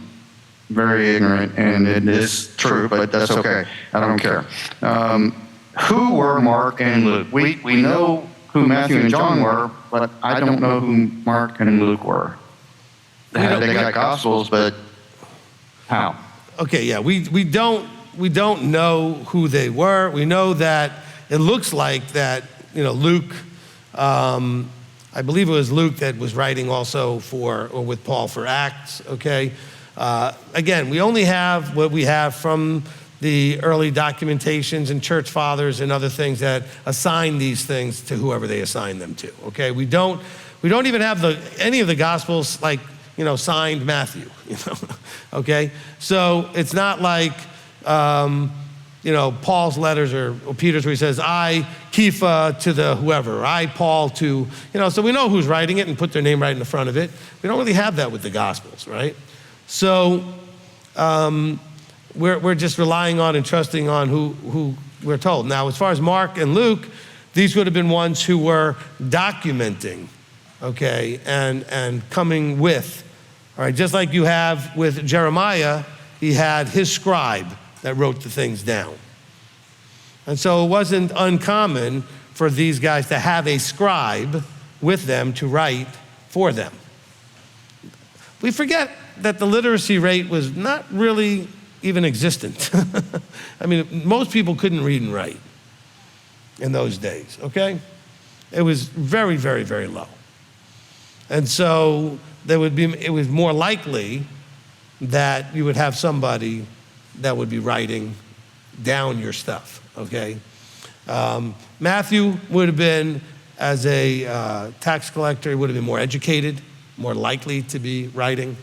Speaker 8: very ignorant, and it is true, but that's okay. I don't care. Who were Mark and Luke? We know who Matthew and John were, but I don't know who Mark and Luke were. They got Gospels, but how?
Speaker 1: Okay, yeah, we don't know who they were. We know that it looks like that, Luke, I believe it was Luke that was writing also with Paul for Acts, okay? Again, we only have what we have from the early documentations and church fathers and other things that assign these things to whoever they assign them to, okay? We don't even have any of the Gospels like, signed Matthew, okay? So it's not like, Paul's letters or Peter's where he says, I, Kepha to the whoever, or I, Paul to, so we know who's writing it and put their name right in the front of it. We don't really have that with the Gospels, right? So we're just relying on and trusting on who we're told. Now, as far as Mark and Luke, these would have been ones who were documenting, okay, and coming with, all right, just like you have with Jeremiah, he had his scribe that wrote the things down. And so it wasn't uncommon for these guys to have a scribe with them to write for them. We forget that the literacy rate was not really even existent. I mean, most people couldn't read and write in those days, okay? It was very, very, very low. And so it was more likely that you would have somebody that would be writing down your stuff, okay? Matthew would have been, as a tax collector, he would have been more educated, more likely to be writing.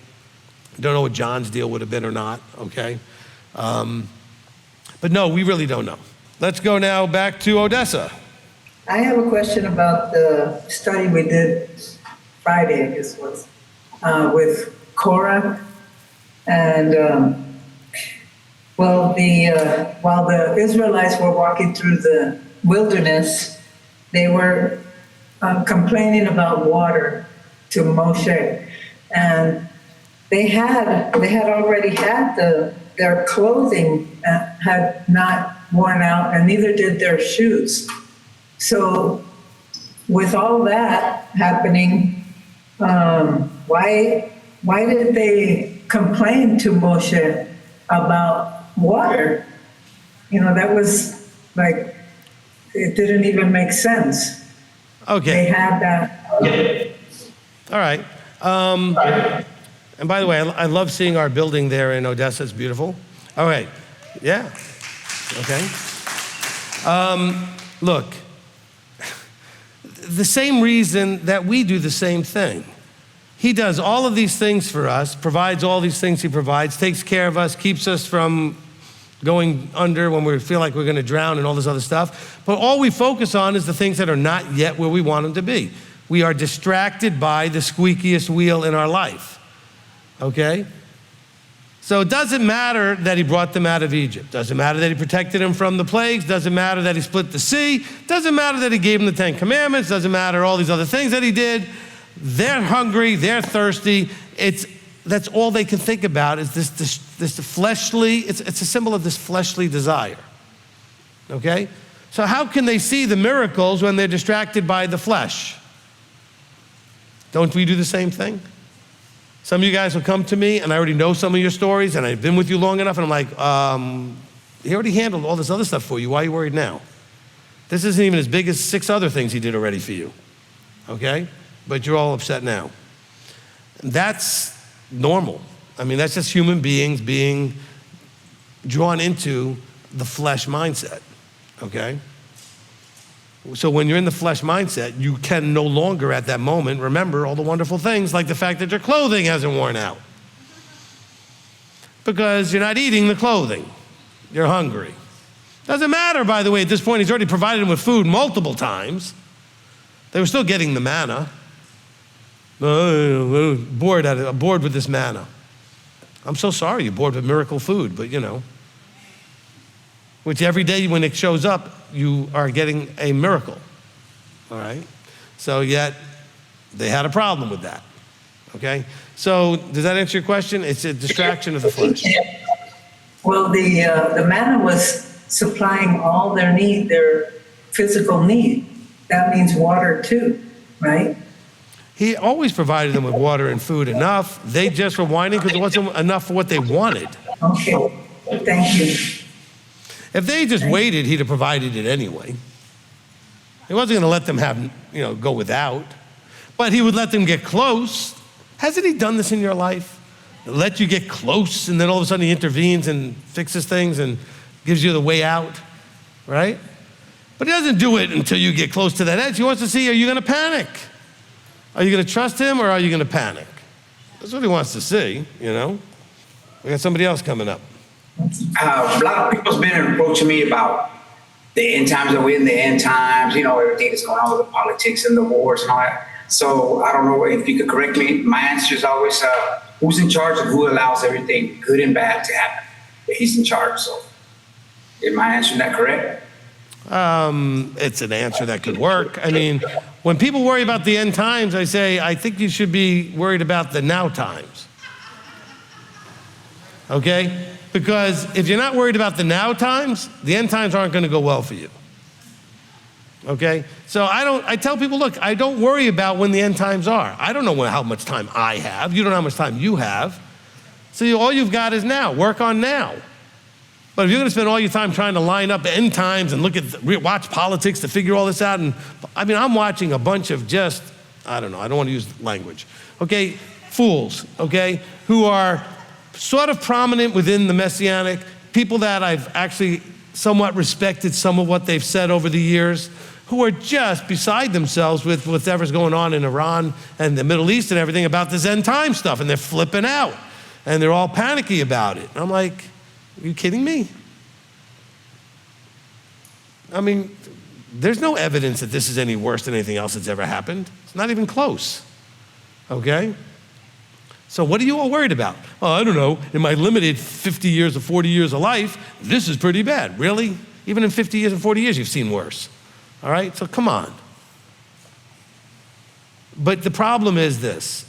Speaker 1: Don't know what John's deal would have been or not, okay? But no, we really don't know. Let's go now back to Odessa.
Speaker 9: I have a question about the study we did Friday, I guess it was, with Korah. And, while the Israelites were walking through the wilderness, they were complaining about water to Moshe. And they had already had their clothing had not worn out, and neither did their shoes. So with all that happening, why did they complain to Moshe about water? That was like, it didn't even make sense.
Speaker 1: Okay.
Speaker 9: They had that.
Speaker 1: All right. And by the way, I love seeing our building there in Odessa. It's beautiful. All right. Yeah. Okay. Look, the same reason that we do the same thing. He does all of these things for us, provides all these things he provides, takes care of us, keeps us from going under when we feel like we're going to drown and all this other stuff. But all we focus on is the things that are not yet where we want them to be. We are distracted by the squeakiest wheel in our life. Okay? So it doesn't matter that he brought them out of Egypt. Doesn't matter that he protected them from the plagues. Doesn't matter that he split the sea. Doesn't matter that he gave them the 10 Commandments. Doesn't matter all these other things that he did. They're hungry. They're thirsty. That's all they can think about is this fleshly, it's a symbol of this fleshly desire. Okay? So how can they see the miracles when they're distracted by the flesh? Don't we do the same thing? Some of you guys will come to me, and I already know some of your stories, and I've been with you long enough, and I'm like, he already handled all this other stuff for you. Why are you worried now? This isn't even as big as 6 other things he did already for you. okay? But you're all upset now. That's normal. I mean, that's just human beings being drawn into the flesh mindset, okay? So when you're in the flesh mindset, you can no longer at that moment remember all the wonderful things, like the fact that your clothing hasn't worn out. Because you're not eating the clothing. You're hungry. Doesn't matter, by the way, at this point, he's already provided them with food multiple times. They were still getting the manna. Bored with this manna. I'm so sorry you're bored with miracle food, but which every day when it shows up, you are getting a miracle, all right? So yet, they had a problem with that, okay? So does that answer your question? It's a distraction of the flesh.
Speaker 9: Well, the manna was supplying all their need, their physical need. That means water too, right?
Speaker 1: He always provided them with water and food enough. They just were whining because it wasn't enough for what they wanted.
Speaker 9: Okay, thank you.
Speaker 1: If they just waited, he'd have provided it anyway. He wasn't going to let them go without, but he would let them get close. Hasn't he done this in your life? Let you get close, and then all of a sudden he intervenes and fixes things and gives you the way out, right? But he doesn't do it until you get close to that edge. He wants to see, are you going to panic? Are you going to trust him or are you going to panic? That's what he wants to see, We got somebody else coming up.
Speaker 10: A lot of people's been approaching me about the end times, that we're in the end times, everything that's going on with the politics and the wars and all that. So I don't know if you could correct me. My answer is always, who's in charge and who allows everything good and bad to happen? He's in charge. So am I answering that correct?
Speaker 1: It's an answer that could work. I mean, when people worry about the end times, I say, I think you should be worried about the now times. Okay? Because if you're not worried about the now times, the end times aren't going to go well for you. Okay? So I tell people, look, I don't worry about when the end times are. I don't know how much time I have. You don't know how much time you have. So all you've got is now. Work on now. But if you're going to spend all your time trying to line up end times and watch politics to figure all this out, I'm watching a bunch of I don't want to use language, okay, fools, okay, who are sort of prominent within the Messianic, people that I've actually somewhat respected some of what they've said over the years, who are just beside themselves with whatever's going on in Iran and the Middle East and everything about this end time stuff, and they're flipping out, and they're all panicky about it. I'm like, are you kidding me? There's no evidence that this is any worse than anything else that's ever happened. It's not even close, okay? So what are you all worried about? Oh, I don't know. In my limited 50 years or 40 years of life, this is pretty bad. Really? Even in 50 years and 40 years, you've seen worse. All right? So come on. But the problem is this.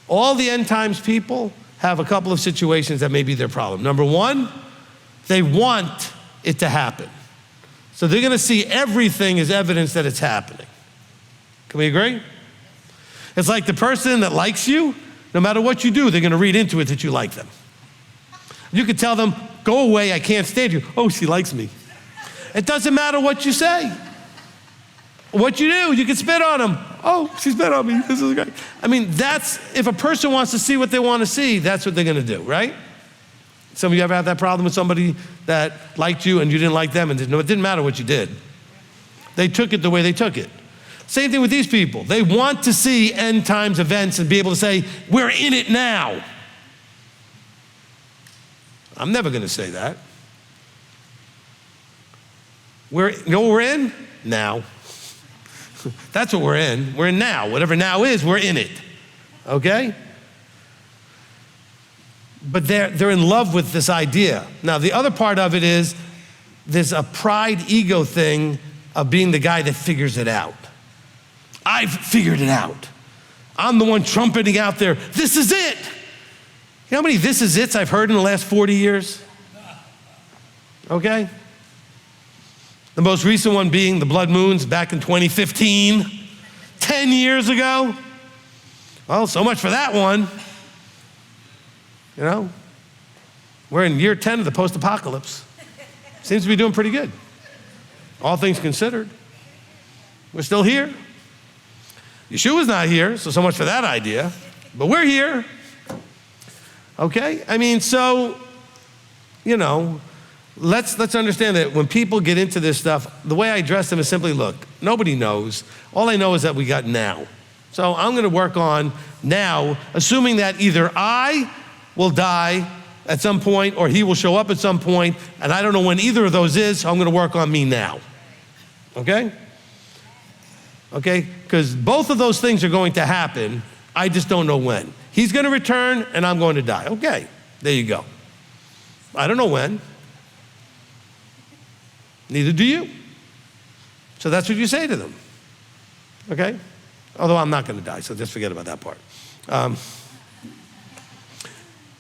Speaker 1: All the end times people have a couple of situations that may be their problem. Number one, they want it to happen. So they're going to see everything as evidence that it's happening. Can we agree? It's like the person that likes you, no matter what you do, they're going to read into it that you like them. You could tell them, go away, I can't stand you. Oh, she likes me. It doesn't matter what you say. What you do, you can spit on them. Oh, she spit on me. This is great. That's, if a person wants to see what they want to see, that's what they're going to do, right? Some of you ever had that problem with somebody that liked you and you didn't like them, and it didn't matter what you did. They took it the way they took it. Same thing with these people. They want to see end times events and be able to say, we're in it now. I'm never going to say that. You know what we're in? Now. That's what we're in. We're in now. Whatever now is, we're in it. Okay? But they're in love with this idea. Now, the other part of it is there's a pride ego thing of being the guy that figures it out. I've figured it out. I'm the one trumpeting out there, this is it. You know how many this is it's I've heard in the last 40 years? Okay? The most recent one being the blood moons back in 2015, 10 years ago. Well, so much for that one. We're in year 10 of the post-apocalypse. Seems to be doing pretty good. All things considered. We're still here. Yeshua's not here, so much for that idea. But we're here. Okay? I mean, so, let's understand that when people get into this stuff, the way I address them is simply, look, nobody knows. All I know is that we got now. So I'm going to work on now, assuming that either I will die at some point or he will show up at some point, and I don't know when either of those is, so I'm going to work on me now. Okay? Okay? Because both of those things are going to happen. I just don't know when. He's going to return, and I'm going to die. Okay, there you go. I don't know when. Neither do you. So that's what you say to them. Okay? Although I'm not going to die, so just forget about that part.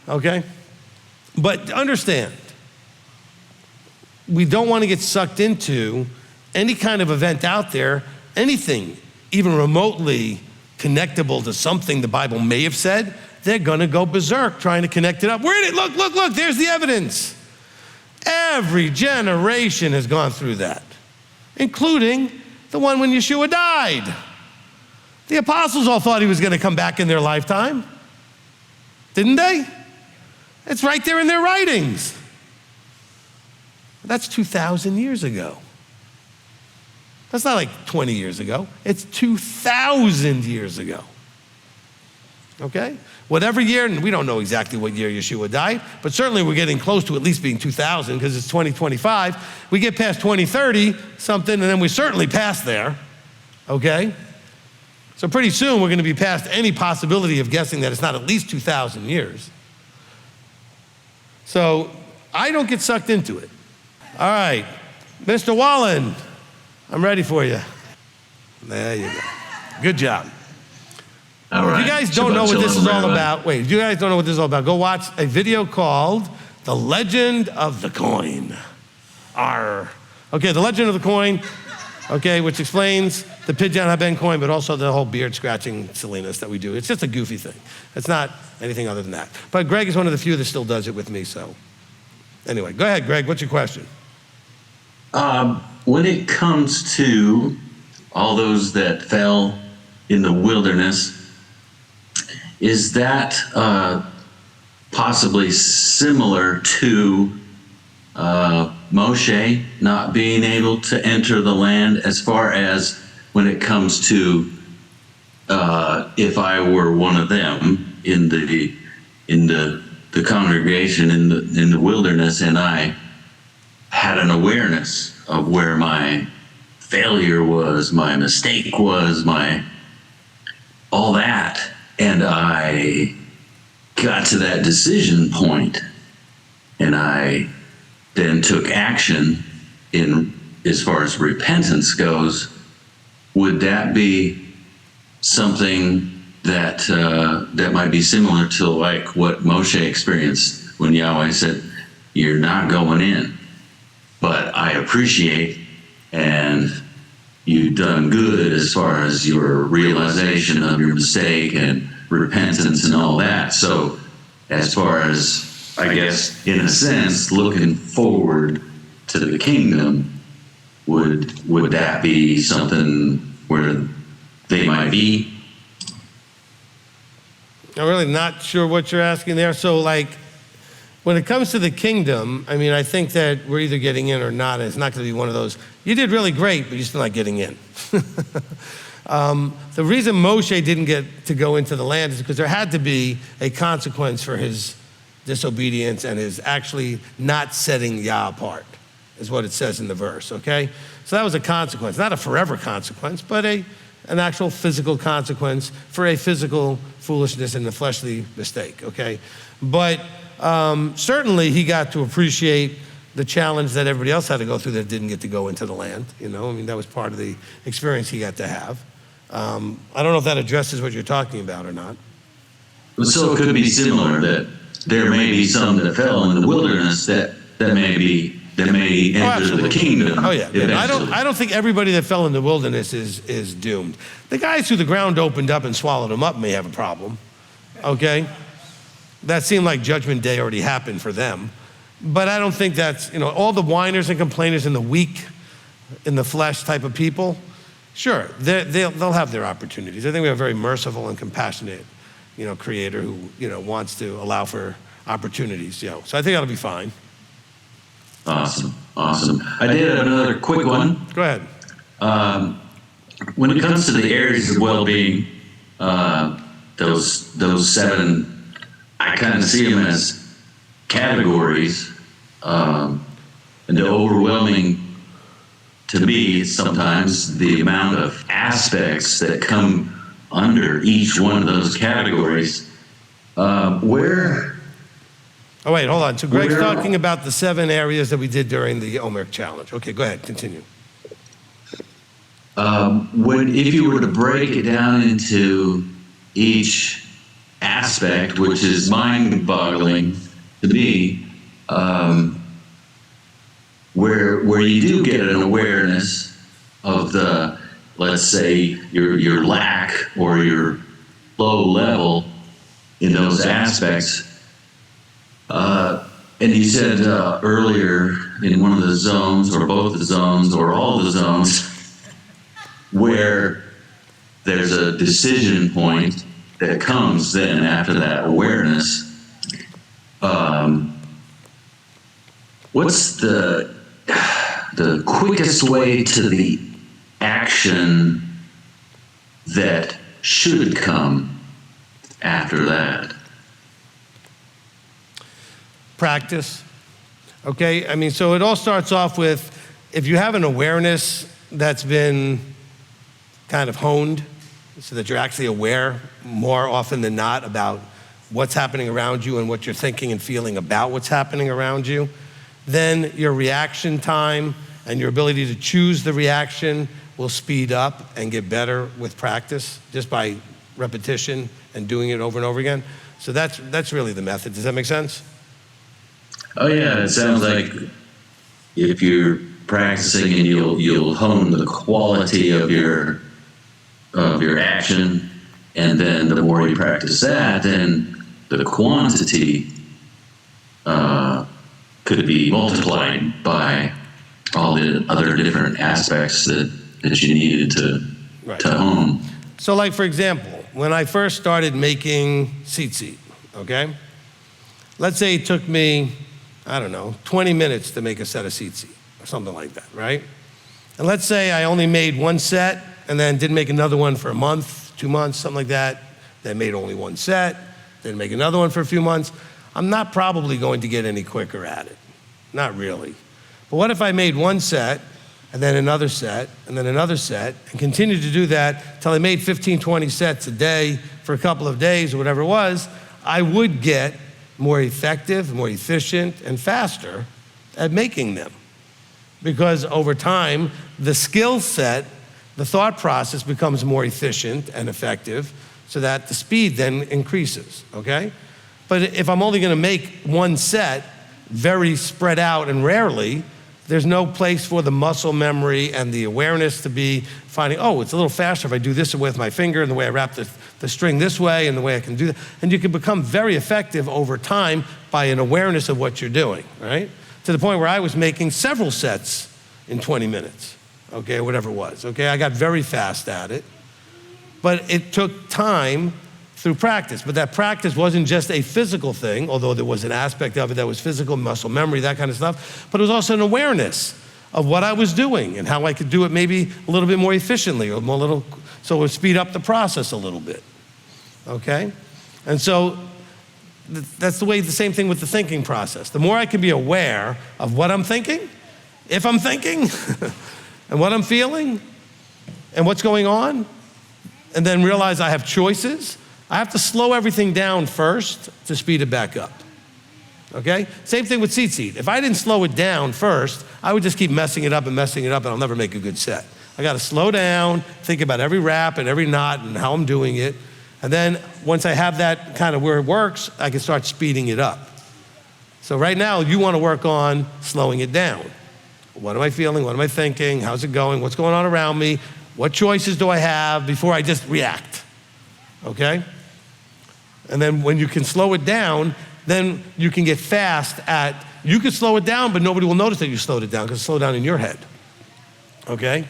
Speaker 1: Okay? But understand, we don't want to get sucked into any kind of event out there, anything even remotely connectable to something the Bible may have said. They're going to go berserk trying to connect it up. Where did it? Look, there's the evidence. Every generation has gone through that, including the one when Yeshua died. The apostles all thought he was going to come back in their lifetime, didn't they? It's right there in their writings. That's 2,000 years ago. That's not like 20 years ago. It's 2,000 years ago. Okay? Whatever year, and we don't know exactly what year Yeshua died, but certainly we're getting close to at least being 2,000 because it's 2025. We get past 2030 something, and then we're certainly past there. Okay? So pretty soon we're going to be past any possibility of guessing that it's not at least 2,000 years. So I don't get sucked into it. All right, Mr. Wallen, I'm ready for you. There you go. Good job.
Speaker 11: All right.
Speaker 1: If you guys don't know what this is all about, if you guys don't know what this is all about, go watch a video called The Legend of the Coin. Okay, The Legend of the Coin, okay, which explains the Pidyon Haben coin, but also the whole beard scratching silliness that we do. It's just a goofy thing. It's not anything other than that. But Greg is one of the few that still does it with me, so. Anyway, go ahead, Greg, what's your question?
Speaker 11: When it comes to all those that fell in the wilderness, is that possibly similar to Moshe not being able to enter the land, as far as when it comes to if I were one of them in the congregation in the wilderness, and I had an awareness of where my failure was, my mistake was, all that, and I got to that decision point, and I then took action in as far as repentance goes. Would that be something that that might be similar to like what Moshe experienced when Yahweh said, "You're not going in, but I appreciate and you've done good as far as your realization of your mistake and repentance and all that." So as far as, I guess, in a sense, looking forward to the kingdom, would that be something where they might be?
Speaker 1: I'm really not sure what you're asking there. So like, when it comes to the kingdom, I mean, I think that we're either getting in or not, and it's not going to be one of those, you did really great, but you're still not getting in. The reason Moshe didn't get to go into the land is because there had to be a consequence for his disobedience and his actually not setting Yah apart, is what it says in the verse, okay? So that was a consequence, not a forever consequence, but an actual physical consequence for a physical foolishness and a fleshly mistake, okay? But certainly he got to appreciate the challenge that everybody else had to go through that didn't get to go into the land, I mean, that was part of the experience he got to have. I don't know if that addresses what you're talking about or not.
Speaker 11: So it could be similar, that there may be some that fell in the wilderness that may enter the kingdom.
Speaker 1: Oh yeah. I don't think everybody that fell in the wilderness is doomed. The guys who the ground opened up and swallowed them up may have a problem. Okay? That seemed like Judgment Day already happened for them. But I don't think that's, all the whiners and complainers and the weak in the flesh type of people Sure, they'll have their opportunities. I think we have a very merciful and compassionate, creator who, wants to allow for opportunities, So I think that'll be fine.
Speaker 11: Awesome. I did have another quick one.
Speaker 1: Go ahead.
Speaker 11: When it comes to the areas of well-being, those 7, I kind of see them as categories, and the overwhelming to me sometimes the amount of aspects that come under each one of those categories.
Speaker 1: Oh, wait, hold on. So Greg's talking about the 7 areas that we did during the Omer challenge. Okay, go ahead, continue.
Speaker 11: If you were to break it down into each aspect, which is mind-boggling to me, where you do get an awareness of the, let's say, your lack or your low level in those aspects. And you said earlier in one of the zones, or both the zones, or all the zones, where there's a decision point that comes then after that awareness. What's the quickest way to the action that should come after that?
Speaker 1: Practice. Okay, I mean, so it all starts off with, if you have an awareness that's been kind of honed, so that you're actually aware more often than not about what's happening around you and what you're thinking and feeling about what's happening around you, then your reaction time and your ability to choose the reaction will speed up and get better with practice, just by repetition and doing it over and over again. So that's really the method. Does that make sense?
Speaker 11: Oh yeah, it sounds like if you're practicing and you'll hone the quality of your action, and then the more you practice that, then the quantity could be multiplied by all the other different aspects that you needed to hone.
Speaker 1: So like, for example, when I first started making tzitzit, okay? Let's say it took me, 20 minutes to make a set of tzitzit, or something like that, right? And let's say I only made one set, and then didn't make another one for a month, 2 months, something like that, then made only one set, then make another one for a few months. I'm not probably going to get any quicker at it, not really. But what if I made one set, and then another set, and then another set, and continued to do that until I made 15, 20 sets a day for a couple of days or whatever it was, I would get more effective, more efficient, and faster at making them. Because over time, the skill set, the thought process becomes more efficient and effective, so that the speed then increases, okay? But if I'm only gonna make one set, very spread out and rarely, there's no place for the muscle memory and the awareness to be finding, oh, it's a little faster if I do this with my finger, and the way I wrap the string this way, and the way I can do that. And you can become very effective over time by an awareness of what you're doing, right? To the point where I was making several sets in 20 minutes, okay, whatever it was, okay? I got very fast at it, but it took time through practice. But that practice wasn't just a physical thing, although there was an aspect of it that was physical, muscle memory, that kind of stuff, but it was also an awareness of what I was doing and how I could do it maybe a little bit more efficiently, or so it would speed up the process a little bit, okay? And so that's the same thing with the thinking process. The more I can be aware of what I'm thinking, if I'm thinking, and what I'm feeling, and what's going on, and then realize I have choices, I have to slow everything down first to speed it back up, okay? Same thing with tzitzit. If I didn't slow it down first, I would just keep messing it up, and I'll never make a good set. I gotta slow down, think about every wrap and every knot and how I'm doing it, and then once I have that kind of where it works, I can start speeding it up. So right now, you wanna work on slowing it down. What am I feeling? What am I thinking? How's it going? What's going on around me? What choices do I have before I just react, okay? And then when you can slow it down, then you can get fast you can slow it down, but nobody will notice that you slowed it down, because it's slowed down in your head, okay?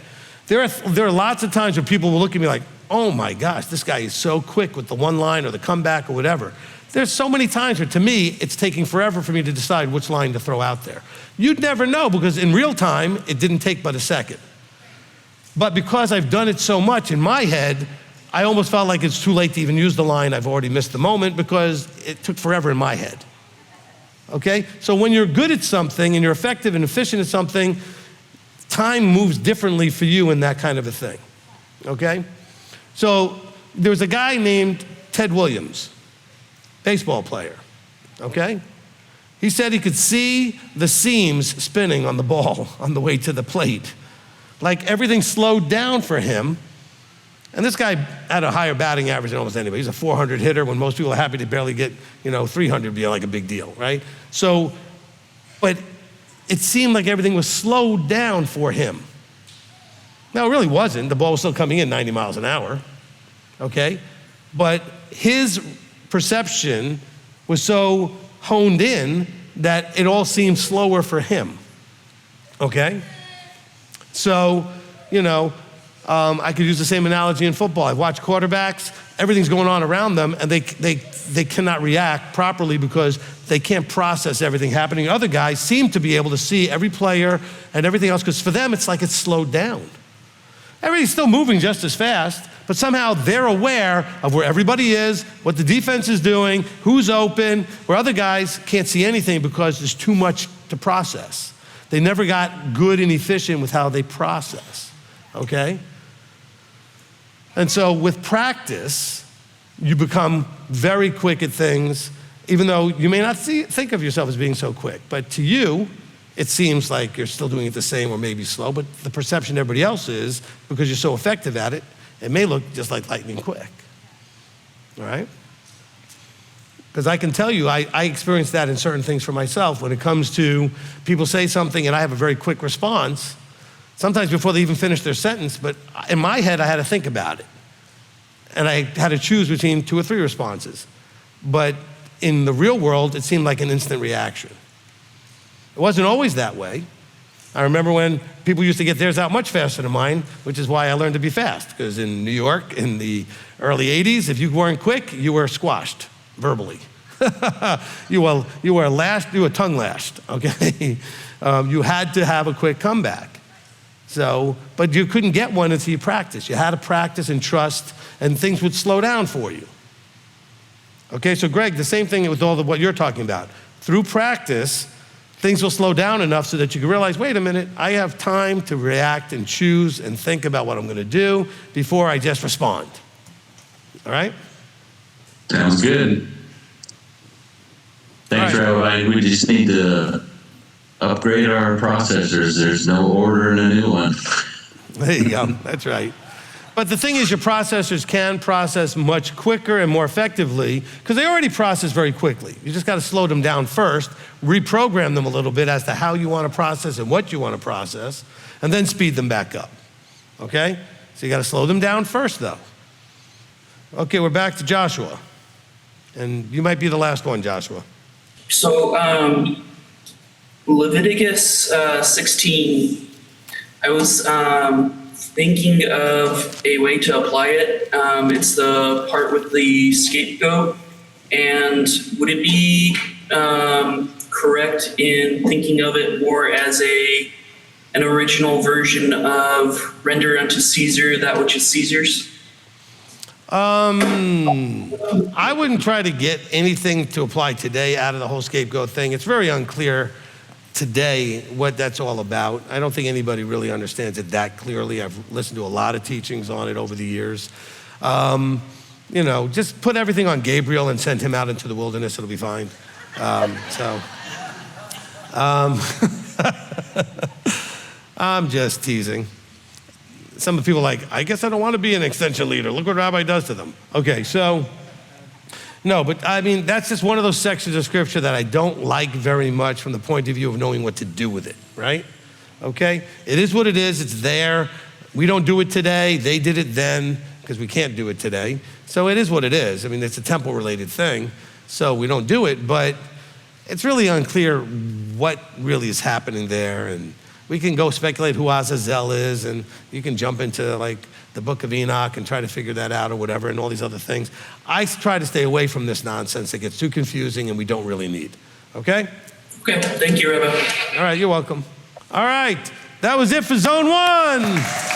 Speaker 1: There are lots of times where people will look at me like, oh my gosh, this guy is so quick with the one line or the comeback or whatever. There's so many times where, to me, it's taking forever for me to decide which line to throw out there. You'd never know, because in real time, it didn't take but a second. But because I've done it so much in my head, I almost felt like it's too late to even use the line. I've already missed the moment because it took forever in my head. Okay? So when you're good at something and you're effective and efficient at something, time moves differently for you in that kind of a thing. Okay? So there was a guy named Ted Williams, baseball player. Okay? He said he could see the seams spinning on the ball on the way to the plate. Like everything slowed down for him. And this guy had a higher batting average than almost anybody. He's a 400 hitter when most people are happy to barely get, 300 be like a big deal, right? So, but it seemed like everything was slowed down for him. Now, it really wasn't. The ball was still coming in 90 miles an hour, okay? But his perception was so honed in that it all seemed slower for him, okay? So, I could use the same analogy in football. I've watched quarterbacks, everything's going on around them, and they cannot react properly because they can't process everything happening. Other guys seem to be able to see every player and everything else, because for them, it's like it's slowed down. Everything's still moving just as fast, but somehow they're aware of where everybody is, what the defense is doing, who's open, where other guys can't see anything because there's too much to process. They never got good and efficient with how they process, okay? And so with practice, you become very quick at things, even though you may not think of yourself as being so quick. But to you, it seems like you're still doing it the same or maybe slow, but the perception everybody else is, because you're so effective at it, it may look just like lightning quick, all right? Because I can tell you, I experience that in certain things for myself. When it comes to people say something and I have a very quick response, sometimes before they even finish their sentence, but in my head, I had to think about it. And I had to choose between 2 or 3 responses. But in the real world, it seemed like an instant reaction. It wasn't always that way. I remember when people used to get theirs out much faster than mine, which is why I learned to be fast. Because in New York, in the early 80s, if you weren't quick, you were squashed verbally. You were tongue lashed, okay? You had to have a quick comeback. So, but you couldn't get one until you practiced. You had to practice and trust, and things would slow down for you. Okay, so Greg, the same thing with all of what you're talking about. Through practice, things will slow down enough so that you can realize, wait a minute, I have time to react and choose and think about what I'm going to do before I just respond. All right?
Speaker 11: Sounds good. Thanks, Rabbi. We just need to upgrade our processors. There's no order in a new one.
Speaker 1: There you go. That's right. But the thing is, your processors can process much quicker and more effectively, because they already process very quickly. You just got to slow them down first, reprogram them a little bit as to how you want to process and what you want to process, and then speed them back up. Okay? So you got to slow them down first, though. Okay, we're back to Joshua. And you might be the last one, Joshua.
Speaker 5: So, Leviticus 16, I was thinking of a way to apply it. It's the part with the scapegoat. And would it be correct in thinking of it more as an original version of render unto Caesar that which is Caesar's?
Speaker 1: I wouldn't try to get anything to apply today out of the whole scapegoat thing. It's very unclear today what that's all about. I don't think anybody really understands it that clearly. I've listened to a lot of teachings on it over the years. Just put everything on Gabriel and send him out into the wilderness. It'll be fine. I'm just teasing. Some people are like, I guess I don't want to be an extension leader. Look what Rabbi does to them. Okay, so, no, but I mean, that's just one of those sections of scripture that I don't like very much from the point of view of knowing what to do with it, right? Okay? It is what it is. It's there. We don't do it today. They did it then because we can't do it today. So it is what it is. I mean, it's a temple-related thing, so we don't do it, but it's really unclear what really is happening there and We can go speculate who Azazel is, and you can jump into like the book of Enoch and try to figure that out or whatever, and all these other things. I try to stay away from this nonsense that gets too confusing and we don't really need. Okay?
Speaker 5: Okay, thank you, Rabbi.
Speaker 1: All right, you're welcome. All right, that was it for Zone 1.